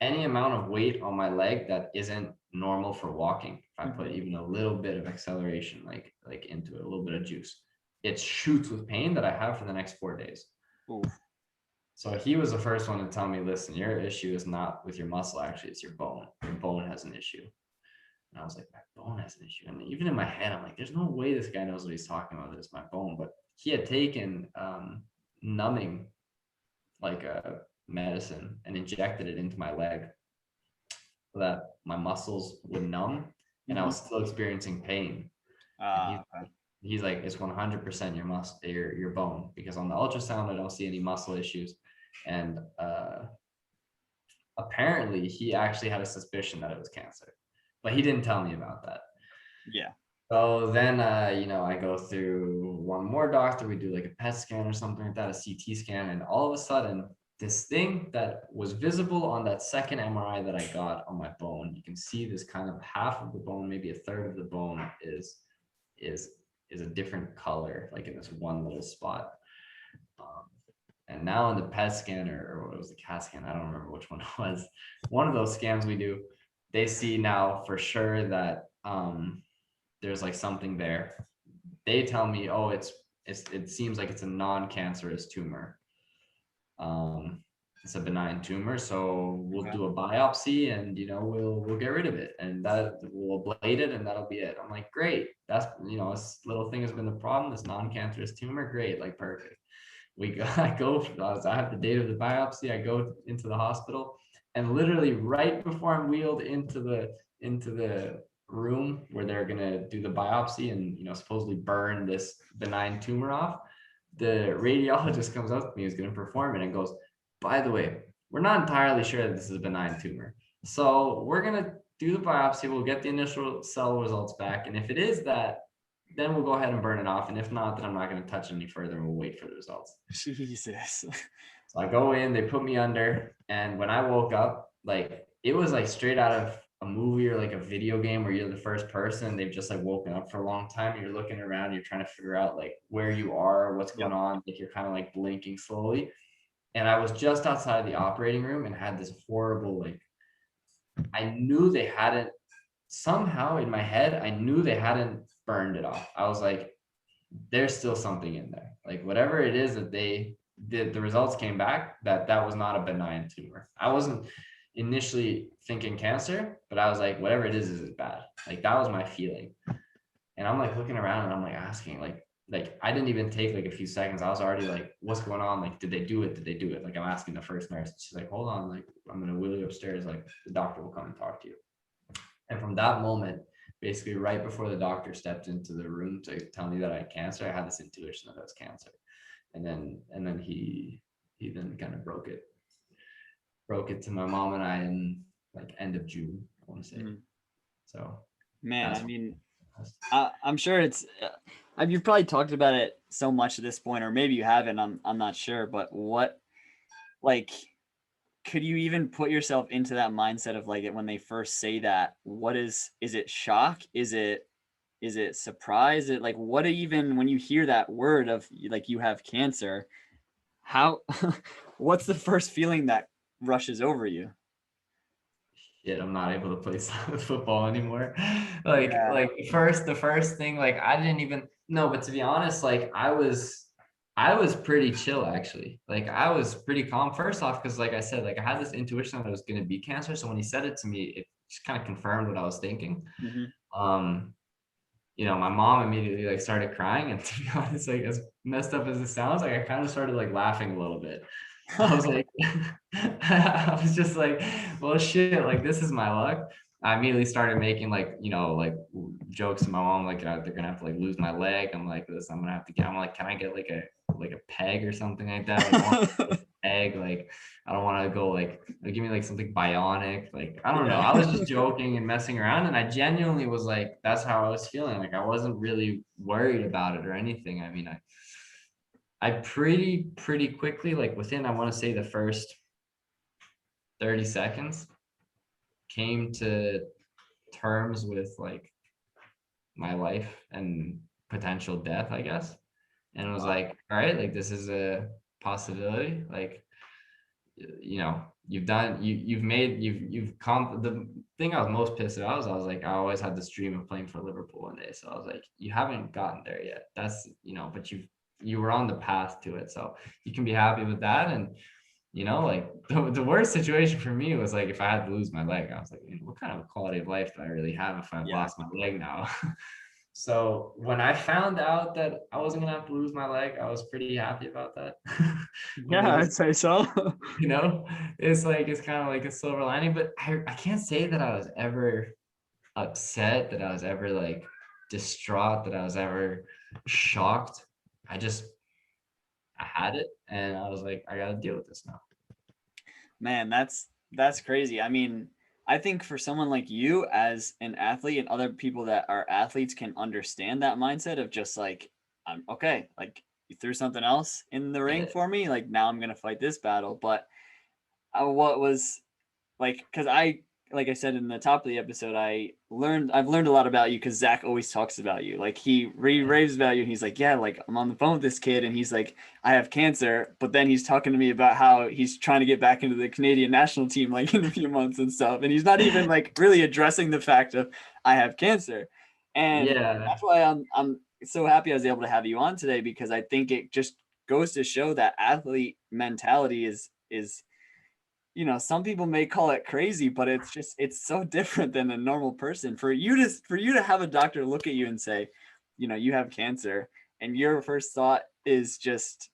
any amount of weight on my leg that isn't normal for walking, if I put even a little bit of acceleration, like into it, a little bit of juice, it shoots with pain that I have for the next 4 days. Ooh. So he was the first one to tell me, listen, your issue is not with your muscle, actually, it's your bone. Your bone has an issue. And I was like, my bone has an issue. And even in my head, I'm like, there's no way this guy knows what he's talking about. It's my bone. But he had taken numbing, like a medicine, and injected it into my leg so that my muscles would numb, and I was still experiencing pain. He's like, it's 100% your muscle, your bone, because on the ultrasound, I don't see any muscle issues. And apparently he actually had a suspicion that it was cancer, but he didn't tell me about that. Yeah. So then, you know, I go through one more doctor. We do like a PET scan or something like that, a CT scan. And all of a sudden, this thing that was visible on that second MRI that I got on my bone, you can see this kind of half of the bone, maybe a third of the bone is is a different color, like in this one little spot. Um, and now in the PET scan, or what was the CAT scan, I don't remember which one it was. One of those scans we do, they see now for sure that there's like something there. They tell me, oh, it seems like it's a non-cancerous tumor. It's a benign tumor, so we'll do a biopsy, and we'll get rid of it, and that we'll ablate it, and that'll be it. I'm like, great. That's this little thing has been the problem. This non-cancerous tumor, great, like perfect. I have the date of the biopsy. I go into the hospital, and literally right before I'm wheeled into the room where they're gonna do the biopsy and supposedly burn this benign tumor off, the radiologist comes up to me, who's going to perform it, and goes, by the way, we're not entirely sure that this is a benign tumor. So we're going to do the biopsy. We'll get the initial cell results back. And if it is that, then we'll go ahead and burn it off. And if not, then I'm not going to touch it any further, and we'll wait for the results. Jesus. So I go in, they put me under. And when I woke up, like it was like straight out of a movie or like a video game where you're the first person, they've just like woken up for a long time, and you're looking around, you're trying to figure out like where you are, what's going on, like you're kind of like blinking slowly. And I was just outside of the operating room and had this horrible, like, I knew they hadn't, somehow in my head, I knew they hadn't burned it off. I was like, there's still something in there, like whatever it is that they did, the results came back that was not a benign tumor. I wasn't initially thinking cancer, but I was like, whatever it is bad. Like that was my feeling. And I'm like looking around, and I'm like asking, like I didn't even take like a few seconds. I was already like, what's going on? Like, did they do it? Did they do it? Like I'm asking the first nurse. She's like, hold on, like I'm gonna wheel you upstairs. Like the doctor will come and talk to you. And from that moment, basically right before the doctor stepped into the room to tell me that I had cancer, I had this intuition that it was cancer. And then he then kind of broke it to my mom and I in like end of June, I want to say. So man, I mean, I'm sure it's you've probably talked about it so much at this point, or maybe you haven't, I'm not sure, but what, like, could you even put yourself into that mindset of like when they first say that? What is it shock? Is it surprise? Is it like, what even when you hear that word of like you have cancer, how what's the first feeling that rushes over you? Shit, I'm not able to play football anymore. Like the first thing, like I didn't even no, but to be honest, like I was pretty chill actually. Like I was pretty calm first off, because like I said, like I had this intuition that it was going to be cancer. So when he said it to me, it just kind of confirmed what I was thinking. My mom immediately like started crying, and to be honest, like as messed up as it sounds, like I kind of started like laughing a little bit. I was like, I was just like, well, shit, like this is my luck. I immediately started making like, like jokes to my mom, like they're gonna have to like lose my leg. I'm like, this, I'm gonna have to get. I'm like, can I get like a peg or something like that? Like, peg, like I don't want to go like give me like something bionic. Like I don't know. I was just joking and messing around, and I genuinely was like, that's how I was feeling. Like I wasn't really worried about it or anything. I mean, I pretty quickly, like within, I want to say the first 30 seconds, came to terms with like my life and potential death, I guess. And it was like, all right, like this is a possibility. Like, you've come. The thing I was most pissed about was I was like, I always had this dream of playing for Liverpool one day. So I was like, you haven't gotten there yet. That's, but you were on the path to it. So you can be happy with that. And, like the worst situation for me was like, if I had to lose my leg, I was like, what kind of quality of life do I really have if I've lost my leg now? So when I found out that I wasn't gonna have to lose my leg, I was pretty happy about that. Yeah, I'd say so. It's like, it's kind of like a silver lining, but I can't say that I was ever upset, that I was ever like distraught, that I was ever shocked. I had it, and I was like, I gotta deal with this now. Man, that's crazy. I mean, I think for someone like you as an athlete, and other people that are athletes can understand that mindset of just like, I'm okay, like you threw something else in the ring for me, like now I'm gonna fight this battle. But what was like, because like I said in the top of the episode, I've learned a lot about you because Zach always talks about you. Like he raves about you, and he's like, yeah, like I'm on the phone with this kid, and he's like, I have cancer, but then he's talking to me about how he's trying to get back into the Canadian national team like in a few months and stuff, and he's not even like really addressing the fact of I have cancer, and Yeah, that's why I'm so happy I was able to have you on today because I think it just goes to show that athlete mentality is some people may call it crazy, but it's so different than a normal person. For you to have a doctor look at you and say, you have cancer, and your first thought is just,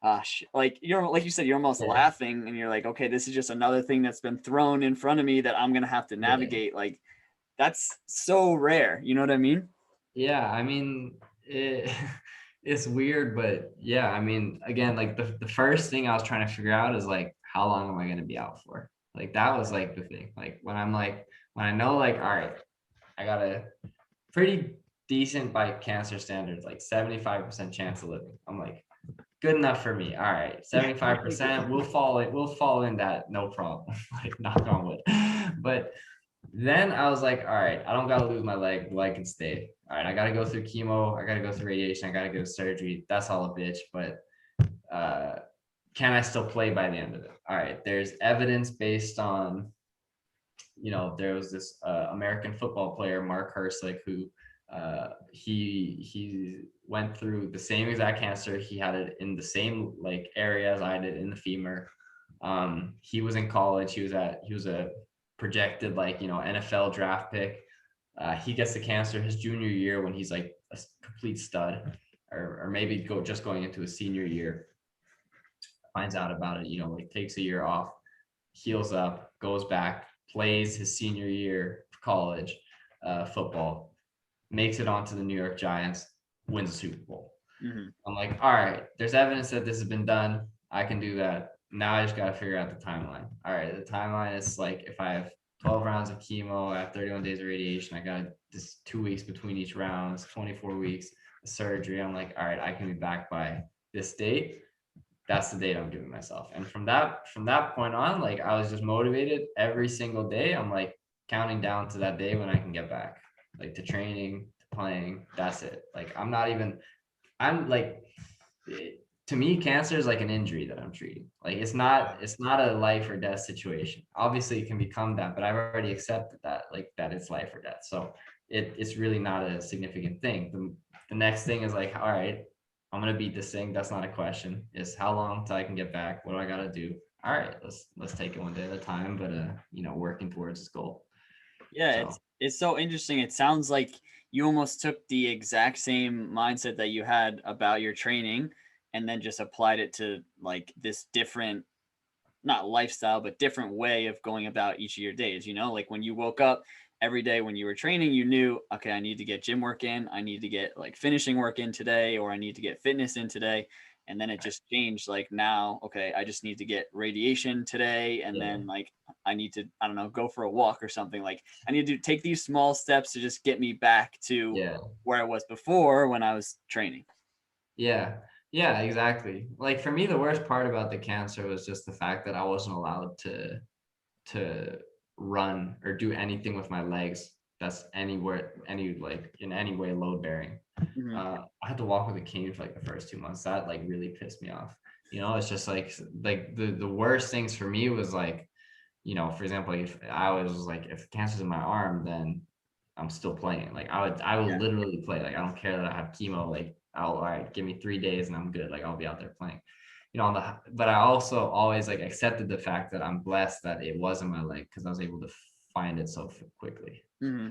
like like you said, you're almost yeah, laughing, and you're like, okay, this is just another thing that's been thrown in front of me that I'm gonna have to yeah. navigate. Like that's so rare. You know what I mean? Yeah, I mean, it's weird, but yeah, I mean, again, like the first thing I was trying to figure out is like, how long am I going to be out for? Like that was like the thing. When I know like, all right, I got a pretty decent by cancer standards, like 75% chance of living. I'm like, good enough for me. All right, 75%, we'll fall in that, no problem. Like knock on wood. But then I was like, all right, I don't gotta lose my leg. Well, I can stay. All right, I gotta go through chemo. I gotta go through radiation. I gotta go to surgery. That's all a bitch. But uh, can I still play by the end of it? All right, there's evidence based on, there was this American football player, Mark Hersick, who he went through the same exact cancer. He had it in the same like area as I did in the femur. He was in college. He was a projected like NFL draft pick. He gets the cancer his junior year when he's like a complete stud, or maybe just going into his senior year. Finds out about it, like takes a year off, heals up, goes back, plays his senior year of college football, makes it onto the New York Giants, wins the Super Bowl. Mm-hmm. I'm like, all right, there's evidence that this has been done. I can do that. Now I just got to figure out the timeline. All right, the timeline is like if I have 12 rounds of chemo, I have 31 days of radiation, I got just 2 weeks between each round, it's 24 weeks of surgery. I'm like, all right, I can be back by this date. That's the date I'm giving myself. And from that point on, like I was just motivated every single day. I'm like counting down to that day when I can get back, like to training, to playing. That's it. Like I'm like, to me, cancer is like an injury that I'm treating. Like it's not a life or death situation. Obviously it can become that, but I've already accepted that, like that it's life or death. So it's really not a significant thing. The next thing is like, all right, I'm gonna beat this thing. That's not a question. Is how long till I can get back? What do I gotta do? All right, let's take it one day at a time, but working towards this goal. Yeah, So it's so interesting. It sounds like you almost took the exact same mindset that you had about your training and then just applied it to like this different, not lifestyle, but different way of going about each of your days. Like when you woke up every day when you were training, you knew, okay, I need to get gym work in, I need to get like finishing work in today, or I need to get fitness in today. And then it just changed. Like now, okay, I just need to get radiation today. And yeah, then like I need to, I don't know, go for a walk or something. Like I need to take these small steps to just get me back to yeah. where I was before when I was training. Yeah. Yeah, exactly. Like for me, the worst part about the cancer was just the fact that I wasn't allowed to run or do anything with my legs that's in any way load bearing. Mm-hmm. I had to walk with a cane for like the first 2 months. That like really pissed me off. It's just like the worst things for me was like, for example, if I was like, if cancer's in my arm, then I'm still playing. Like I will Yeah. literally play. Like I don't care that I have chemo. Like all right, give me 3 days and I'm good. Like I'll be out there playing. But I also always like accepted the fact that I'm blessed that it wasn't my leg because I was able to find it so quickly. Mm-hmm.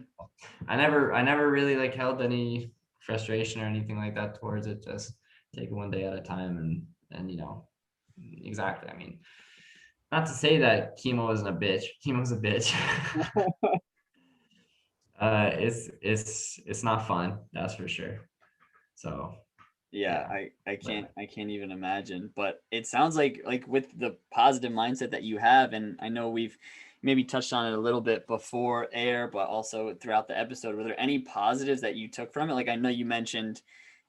I never really like held any frustration or anything like that towards it. Just take it one day at a time and exactly. I mean, not to say that chemo isn't a bitch. Chemo's a bitch. It's not fun, that's for sure. So Yeah, yeah, I can't but I can't even imagine. But it sounds like with the positive mindset that you have, and I know we've maybe touched on it a little bit before air, but also throughout the episode, were there any positives that you took from it? Like I know you mentioned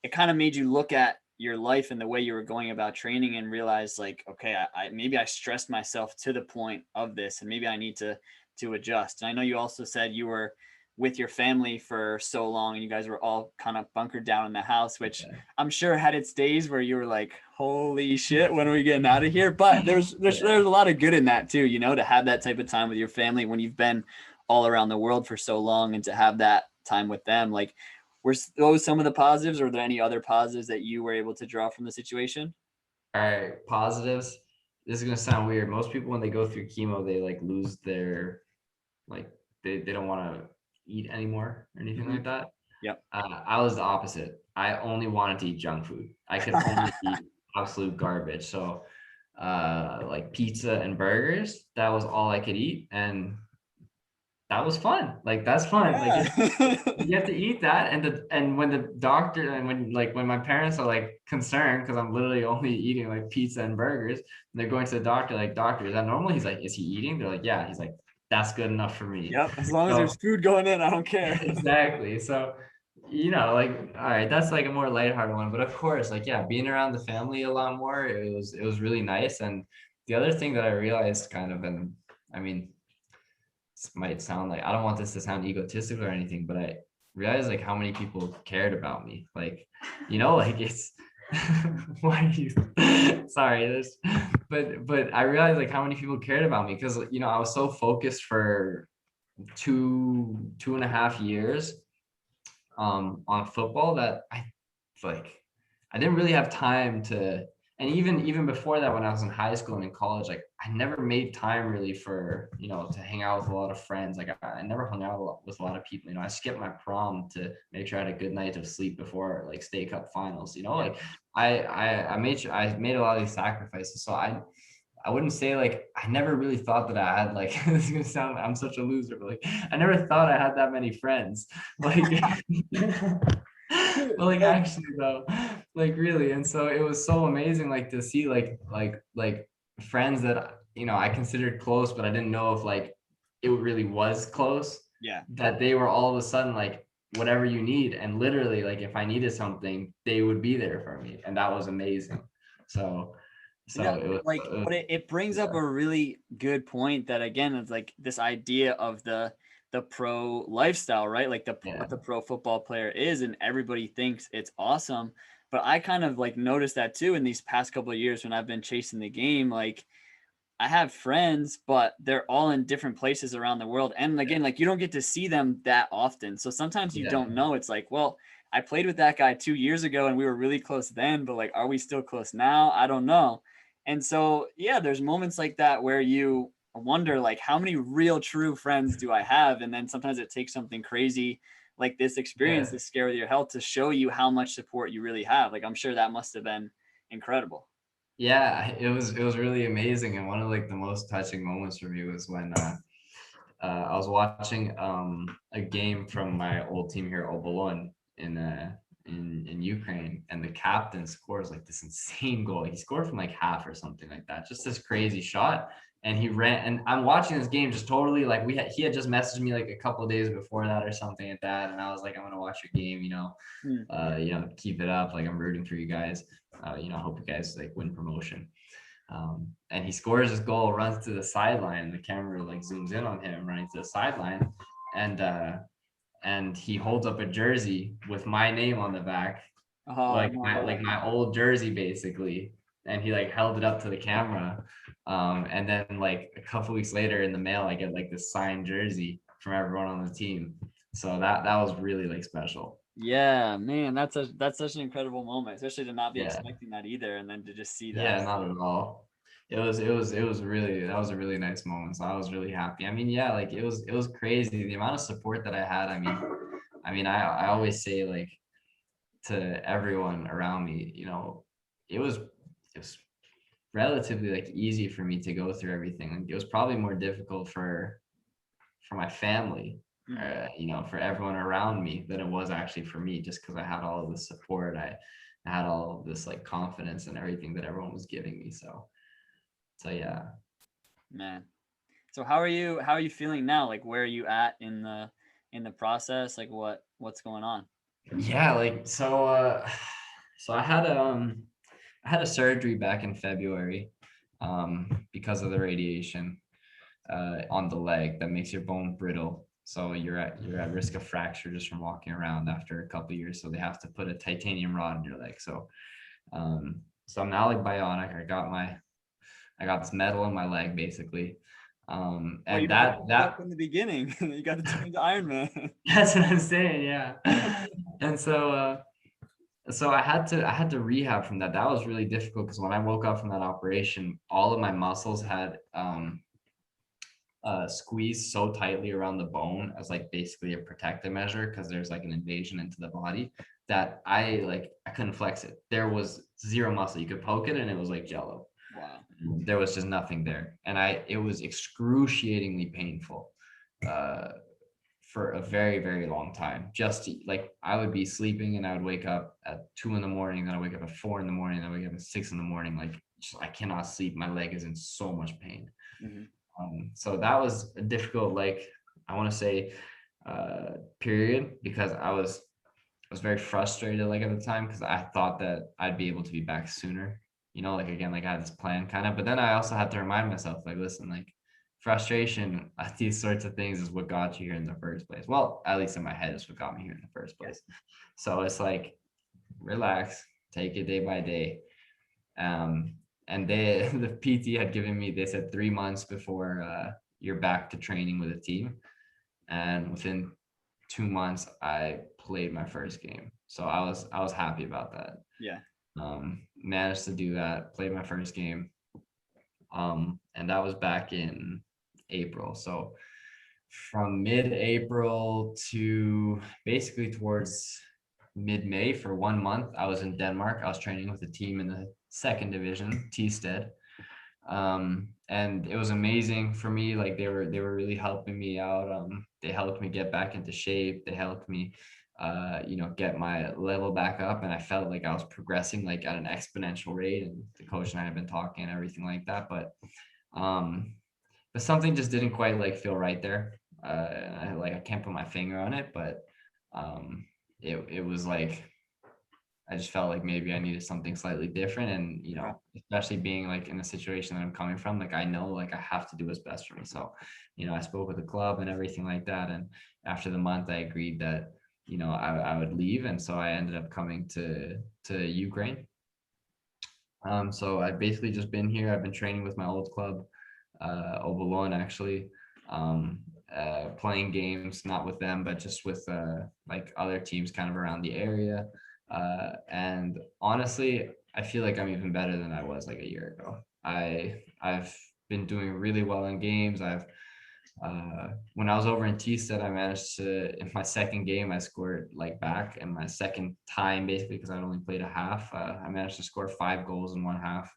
it kind of made you look at your life and the way you were going about training and realize like, okay, I maybe I stressed myself to the point of this, and maybe I need to to adjust. And I know you also said you were with your family for so long and you guys were all kind of bunkered down in the house, which Yeah. I'm sure had its days where you were like, holy shit, when are we getting out of here? But there's Yeah. a lot of good in that too, you know, to have that type of time with your family when you've been all around the world for so long, and to have that time with them. Like, were those some of the positives, or were there any other positives that you were able to draw from the situation? All right, positives. This is gonna sound weird. Most people when they go through chemo, they like lose their like they don't want to eat anymore or anything Mm-hmm. like that. Yep. I was the opposite. I only wanted to eat junk food. I could only eat absolute garbage. So like pizza and burgers, that was all I could eat. And that was fun. Like that's fun. Like Yeah. you get to eat that. And when the doctor and when my parents are like concerned because I'm literally only eating like pizza and burgers, and they're going to the doctor, like, doctor, is that normal? He's like, is he eating? They're like, yeah. He's like, that's good enough for me. Yep. As long as there's So food going in, I don't care. exactly. So, like, all right, that's like a more lighthearted one. But of course, like, yeah, being around the family a lot more, it was really nice. And the other thing that I realized kind of, and I mean, this might sound like I don't want this to sound egotistical or anything, but I realized like how many people cared about me. Like, like it's why are you sorry, this but I realized like how many people cared about me because I was so focused for 2.5 years on football that like I didn't really have time to. And even before that, when I was in high school and in college, like I never made time really for to hang out with a lot of friends. Like I never hung out with a lot of people. I skipped my prom to make sure I had a good night of sleep before like state cup finals. Like I made a lot of these sacrifices. So I wouldn't say like I never really thought that I had like this is gonna sound I'm such a loser, but like I never thought I had that many friends. Like but like actually though, like really. And so it was so amazing like to see like friends that I considered close, but I didn't know if like it really was close, Yeah. that they were all of a sudden like whatever you need. And literally like if I needed something, they would be there for me. And that was amazing. So Yeah, it was, like, but it brings up yeah. a really good point that again is like this idea of the pro lifestyle, right? Like Yeah. what the pro football player is, and everybody thinks it's awesome. But I kind of like noticed that too in these past couple of years when I've been chasing the game. Like, I have friends, but they're all in different places around the world. And again, like, you don't get to see them that often. So sometimes you Yeah. don't know. It's like, well, I played with that guy 2 years ago and we were really close then, but like, are we still close now? I don't know. And so, yeah, there's moments like that where you wonder, like, how many real true friends do I have? And then sometimes it takes something crazy like this experience, Yeah. this scare with your health, to show you how much support you really have. Like, I'm sure that must have been incredible. Yeah, it was really amazing. And one of like the most touching moments for me was when I was watching a game from my old team here, Obolon, in Ukraine, and the captain scores like this insane goal. He scored from like half or something like that, just this crazy shot. And he ran, and I'm watching this game just totally like he had just messaged me like a couple of days before that or something like that, and I was like, I'm gonna watch your game, Hmm. keep it up. Like I'm rooting for you guys. Hope you guys like win promotion. And he scores his goal, runs to the sideline. The camera like zooms in on him running to the sideline, and he holds up a jersey with my name on the back, Oh, like no. my old jersey basically. And he like held it up to the camera. And then like a couple weeks later in the mail, I get like this signed jersey from everyone on the team. So that was really like special. Yeah, man, that's such an incredible moment, especially to not be Yeah. expecting that either, and then to just see that. Yeah, not at all. It was really, that was a really nice moment. So I was really happy. I mean, yeah, like it was crazy the amount of support that I had. I always say like to everyone around me, it was relatively like easy for me to go through everything. Like, it was probably more difficult for my family, Mhm. for everyone around me than it was actually for me, just because I had all of this support. I had all of this like confidence and everything that everyone was giving me. So yeah. Man. So how are you feeling now? Like, where are you at in the process? Like, what's going on? Yeah, like so I had a surgery back in February because of the radiation. on the leg that makes your bone brittle. So you're at risk of fracture just from walking around after a couple of years. So they have to put a titanium rod in your leg. So I'm now like bionic. I got this metal in my leg basically. Well, you And might have that picked it up that in the beginning. You got to turn into Iron Man. that's what I'm saying, yeah. And so I had to rehab from that. That was really difficult because when I woke up from that operation, all of my muscles had squeezed so tightly around the bone as like basically a protective measure because there's like an invasion into the body that I couldn't flex it. There was zero muscle. You could poke it and it was like jello. Wow. There was just nothing there, and it was excruciatingly painful for a very, very long time. Like I would be sleeping and I would wake up at 2 in the morning, then I wake up at 4 in the morning, then I wake up at 6 in the morning. Like I cannot sleep. My leg is in so much pain. Mm-hmm. So that was a difficult, like I want to say, period because I was very frustrated like at the time because I thought that I'd be able to be back sooner. Like again, like I had this plan kind of, but then I also had to remind myself, like, listen, like frustration at these sorts of things is what got you here in the first place. Well, at least in my head is what got me here in the first place. So it's like, relax, take it day by day. And the PT had given me, they said 3 months before you're back to training with a team. And within 2 months, I played my first game. So I was happy about that. Yeah. Managed to do that, played my first game. And that was back in April. So from mid-April to basically towards mid-May for 1 month, I was in Denmark. I was training with a team in the second division, Tisted. And it was amazing for me. Like they were really helping me out. They helped me get back into shape. They helped me get my level back up, and I felt like I was progressing like at an exponential rate, and the coach and I have been talking and everything like that, but something just didn't quite like feel right there. I can't put my finger on it, but it was like I just felt like maybe I needed something slightly different. And, especially being like in the situation that I'm coming from, like I know like I have to do what's best for me. So, I spoke with the club and everything like that. And after the month, I agreed that, I would leave. And so I ended up coming to Ukraine. So I've basically just been here. I've been training with my old club, Ovalon actually, playing games, not with them, but just with like other teams kind of around the area. And honestly, I feel like I'm even better than I was like a year ago. I've been doing really well in games. When I was over in T-Stead, I managed to, in my second game, I scored like back, and my second time, basically, because I'd only played a half, I managed to score 5 goals in one half.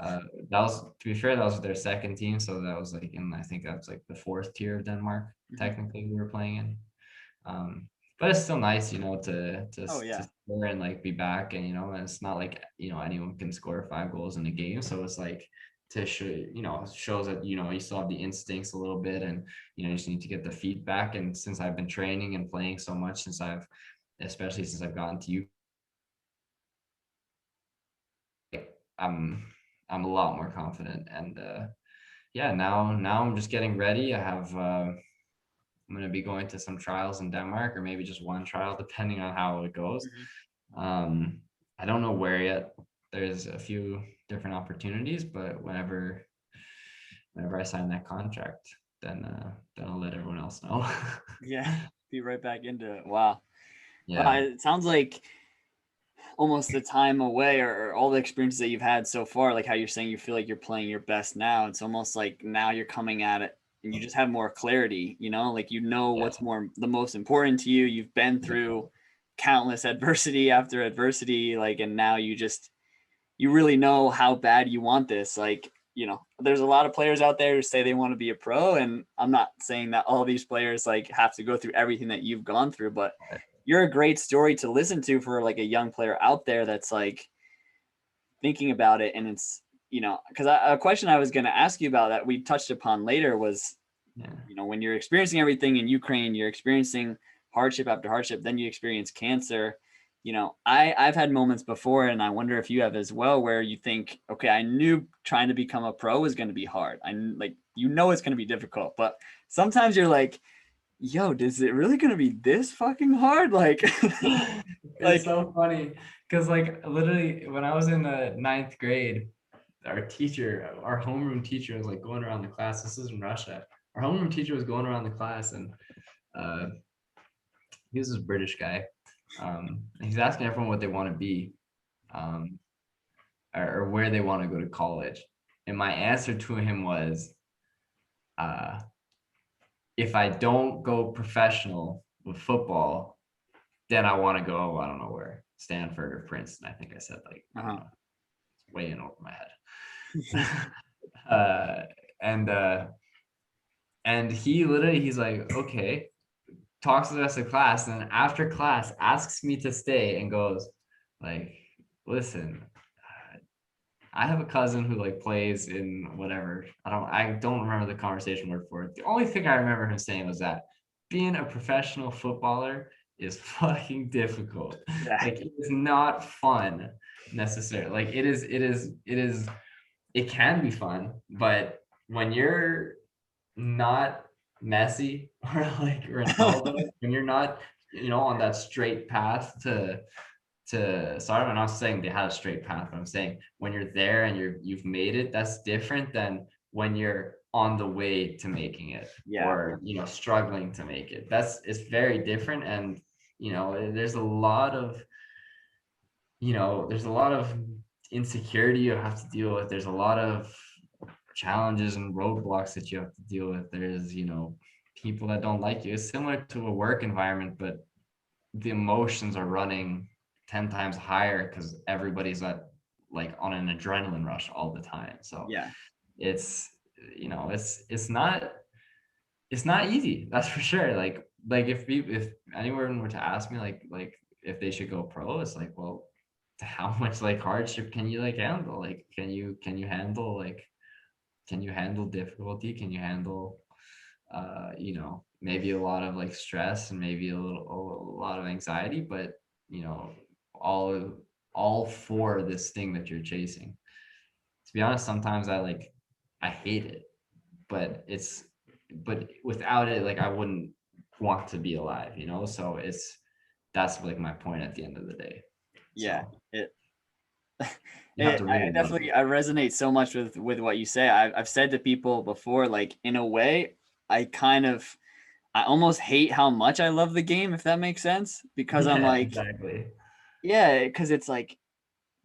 That was, to be fair, that was their second team. So that was like I think that's like the 4th tier of Denmark, technically, we were playing in. But it's still nice, Oh yeah. to score and like be back, and and it's not like anyone can score 5 goals in a game, so it's like to show shows that you still have the instincts a little bit, and you just need to get the feedback. And since I've been training and playing so much, especially since I've gotten to you, I'm a lot more confident. And yeah, now I'm just getting ready. I'm going to be going to some trials in Denmark, or maybe just one trial, depending on how it goes. I don't know where yet. There's a few different opportunities, but whenever I sign that contract, then I'll let everyone else know. Yeah. Be right back into it. Wow. Yeah. It sounds like almost the time away, or all the experiences that you've had so far, like how you're saying you feel like you're playing your best now. It's almost like now you're coming at it and you just have more clarity, like what's the most important to you. You've been through countless adversity after adversity, like, and now you really know how bad you want this. Like, there's a lot of players out there who say they want to be a pro, and I'm not saying that all these players like have to go through everything that you've gone through, but you're a great story to listen to for like a young player out there that's like thinking about it. And it's, because a question I was going to ask you about that we touched upon later was, when you're experiencing everything in Ukraine, you're experiencing hardship after hardship, then you experience cancer. I've had moments before, and I wonder if you have as well, where you think, okay, I knew trying to become a pro was going to be hard. you know it's going to be difficult, but sometimes you're like, yo, is it really going to be this fucking hard? Like, It's so funny because like literally when I was in the ninth grade, our homeroom teacher was like going around the class. This is in Russia. Our homeroom teacher was going around the class, and he was this British guy. He's asking everyone what they want to be, or where they want to go to college. And my answer to him was, if I don't go professional with football, then I want to go, I don't know where, Stanford or Princeton. I think I said like, way in over my head. And he's like, okay, talks to the rest of the class, and then after class asks me to stay and goes like, listen, I have a cousin who like plays in whatever. I don't remember the conversation word for it. The only thing I remember him saying was that being a professional footballer is fucking difficult. Yeah. Like it is not fun necessarily. Like it can be fun, but when you're not Messi or like Ronaldo, when you're not, on that straight path to sorry, I'm not saying they had a straight path, but I'm saying when you're there and you've made it, that's different than when you're on the way to making it, or struggling to make it. It's very different. And there's a lot of insecurity you have to deal with. There's a lot of challenges and roadblocks that you have to deal with. There's people that don't like you. It's similar to a work environment, but the emotions are running 10 times higher because everybody's on an adrenaline rush all the time. So it's not easy, that's for sure. Like if anyone were to ask me like if they should go pro, it's like, well, how much like hardship can you like handle? Like can you handle difficulty? Can you handle maybe a lot of like stress and maybe a lot of anxiety, but all for this thing that you're chasing. To be honest, sometimes I hate it, but without it, like I wouldn't want to be alive, so that's like my point at the end of the day. I resonate so much with what you say. I've said to people before, like in a way, I almost hate how much I love the game, if that makes sense, because I'm like, exactly. Because it's like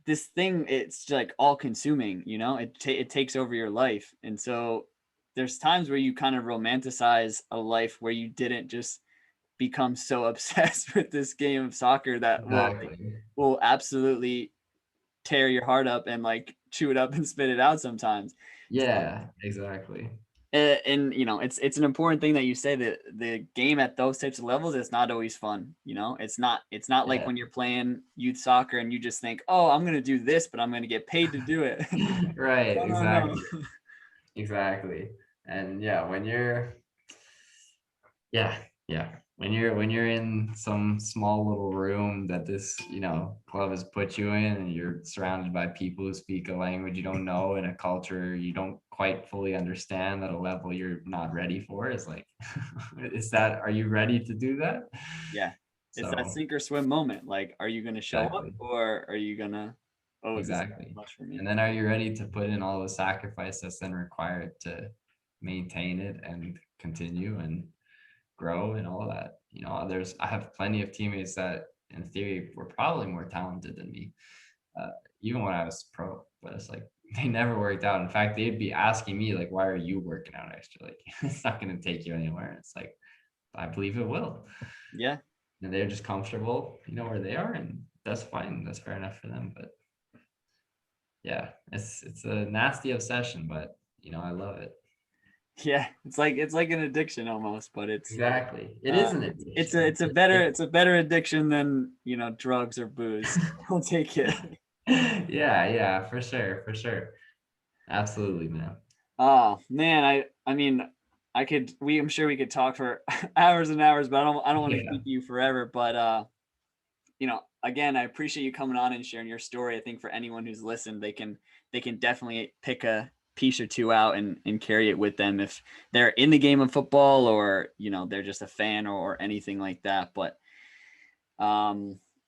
this thing, it's like all consuming, it takes over your life. And so there's times where you kind of romanticize a life where you didn't just become so obsessed with this game of soccer that will absolutely tear your heart up and like chew it up and spit it out sometimes. Exactly. And it's an important thing that you say that the game at those types of levels, it's not always fun. It's not like when you're playing youth soccer and you just think, oh, I'm going to do this, but I'm going to get paid to do it. Right. Exactly. Exactly. And when you're when you're in some small little room that this club has put you in, and you're surrounded by people who speak a language you don't know, in a culture you don't quite fully understand, at a level you're not ready for, it's like are you ready to do that? It's that sink or swim moment. Like, are you going to show up, or are you going to exactly much for me? And then are you ready to put in all the sacrifice that's then required to maintain it and continue and grow and all that? I have plenty of teammates that in theory were probably more talented than me, even when I was pro, but it's like they never worked out. In fact, they'd be asking me like, why are you working out extra? Like it's not going to take you anywhere. It's like, I believe it will. And they're just comfortable where they are, and that's fine, that's fair enough for them. But it's a nasty obsession, but I love it. It's like an addiction almost, but it's exactly it is an addiction. It's a better addiction than drugs or booze. I'll take it. For sure, absolutely, man. Oh man, I mean, I'm sure we could talk for hours and hours, but I don't want to keep you forever. But again, I appreciate you coming on and sharing your story. I think for anyone who's listened, they can definitely pick a piece or two out and carry it with them if they're in the game of football or, they're just a fan or anything like that. But,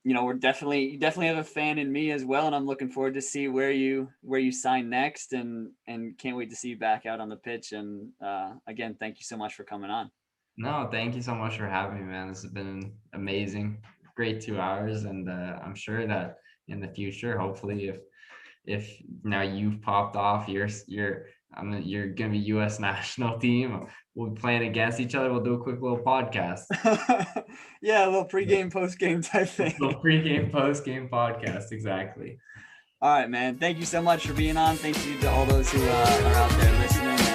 we're definitely have a fan in me as well. And I'm looking forward to see where you sign next and can't wait to see you back out on the pitch. And again, thank you so much for coming on. No, thank you so much for having me, man. This has been amazing. Great 2 hours. And I'm sure that in the future, hopefully if now you've popped off, you're gonna be U.S. national team. We'll be playing against each other. We'll do a quick little podcast. Yeah, a little pregame, postgame type thing. A little pregame, postgame podcast, exactly. All right, man. Thank you so much for being on. Thank you to all those who are out there listening.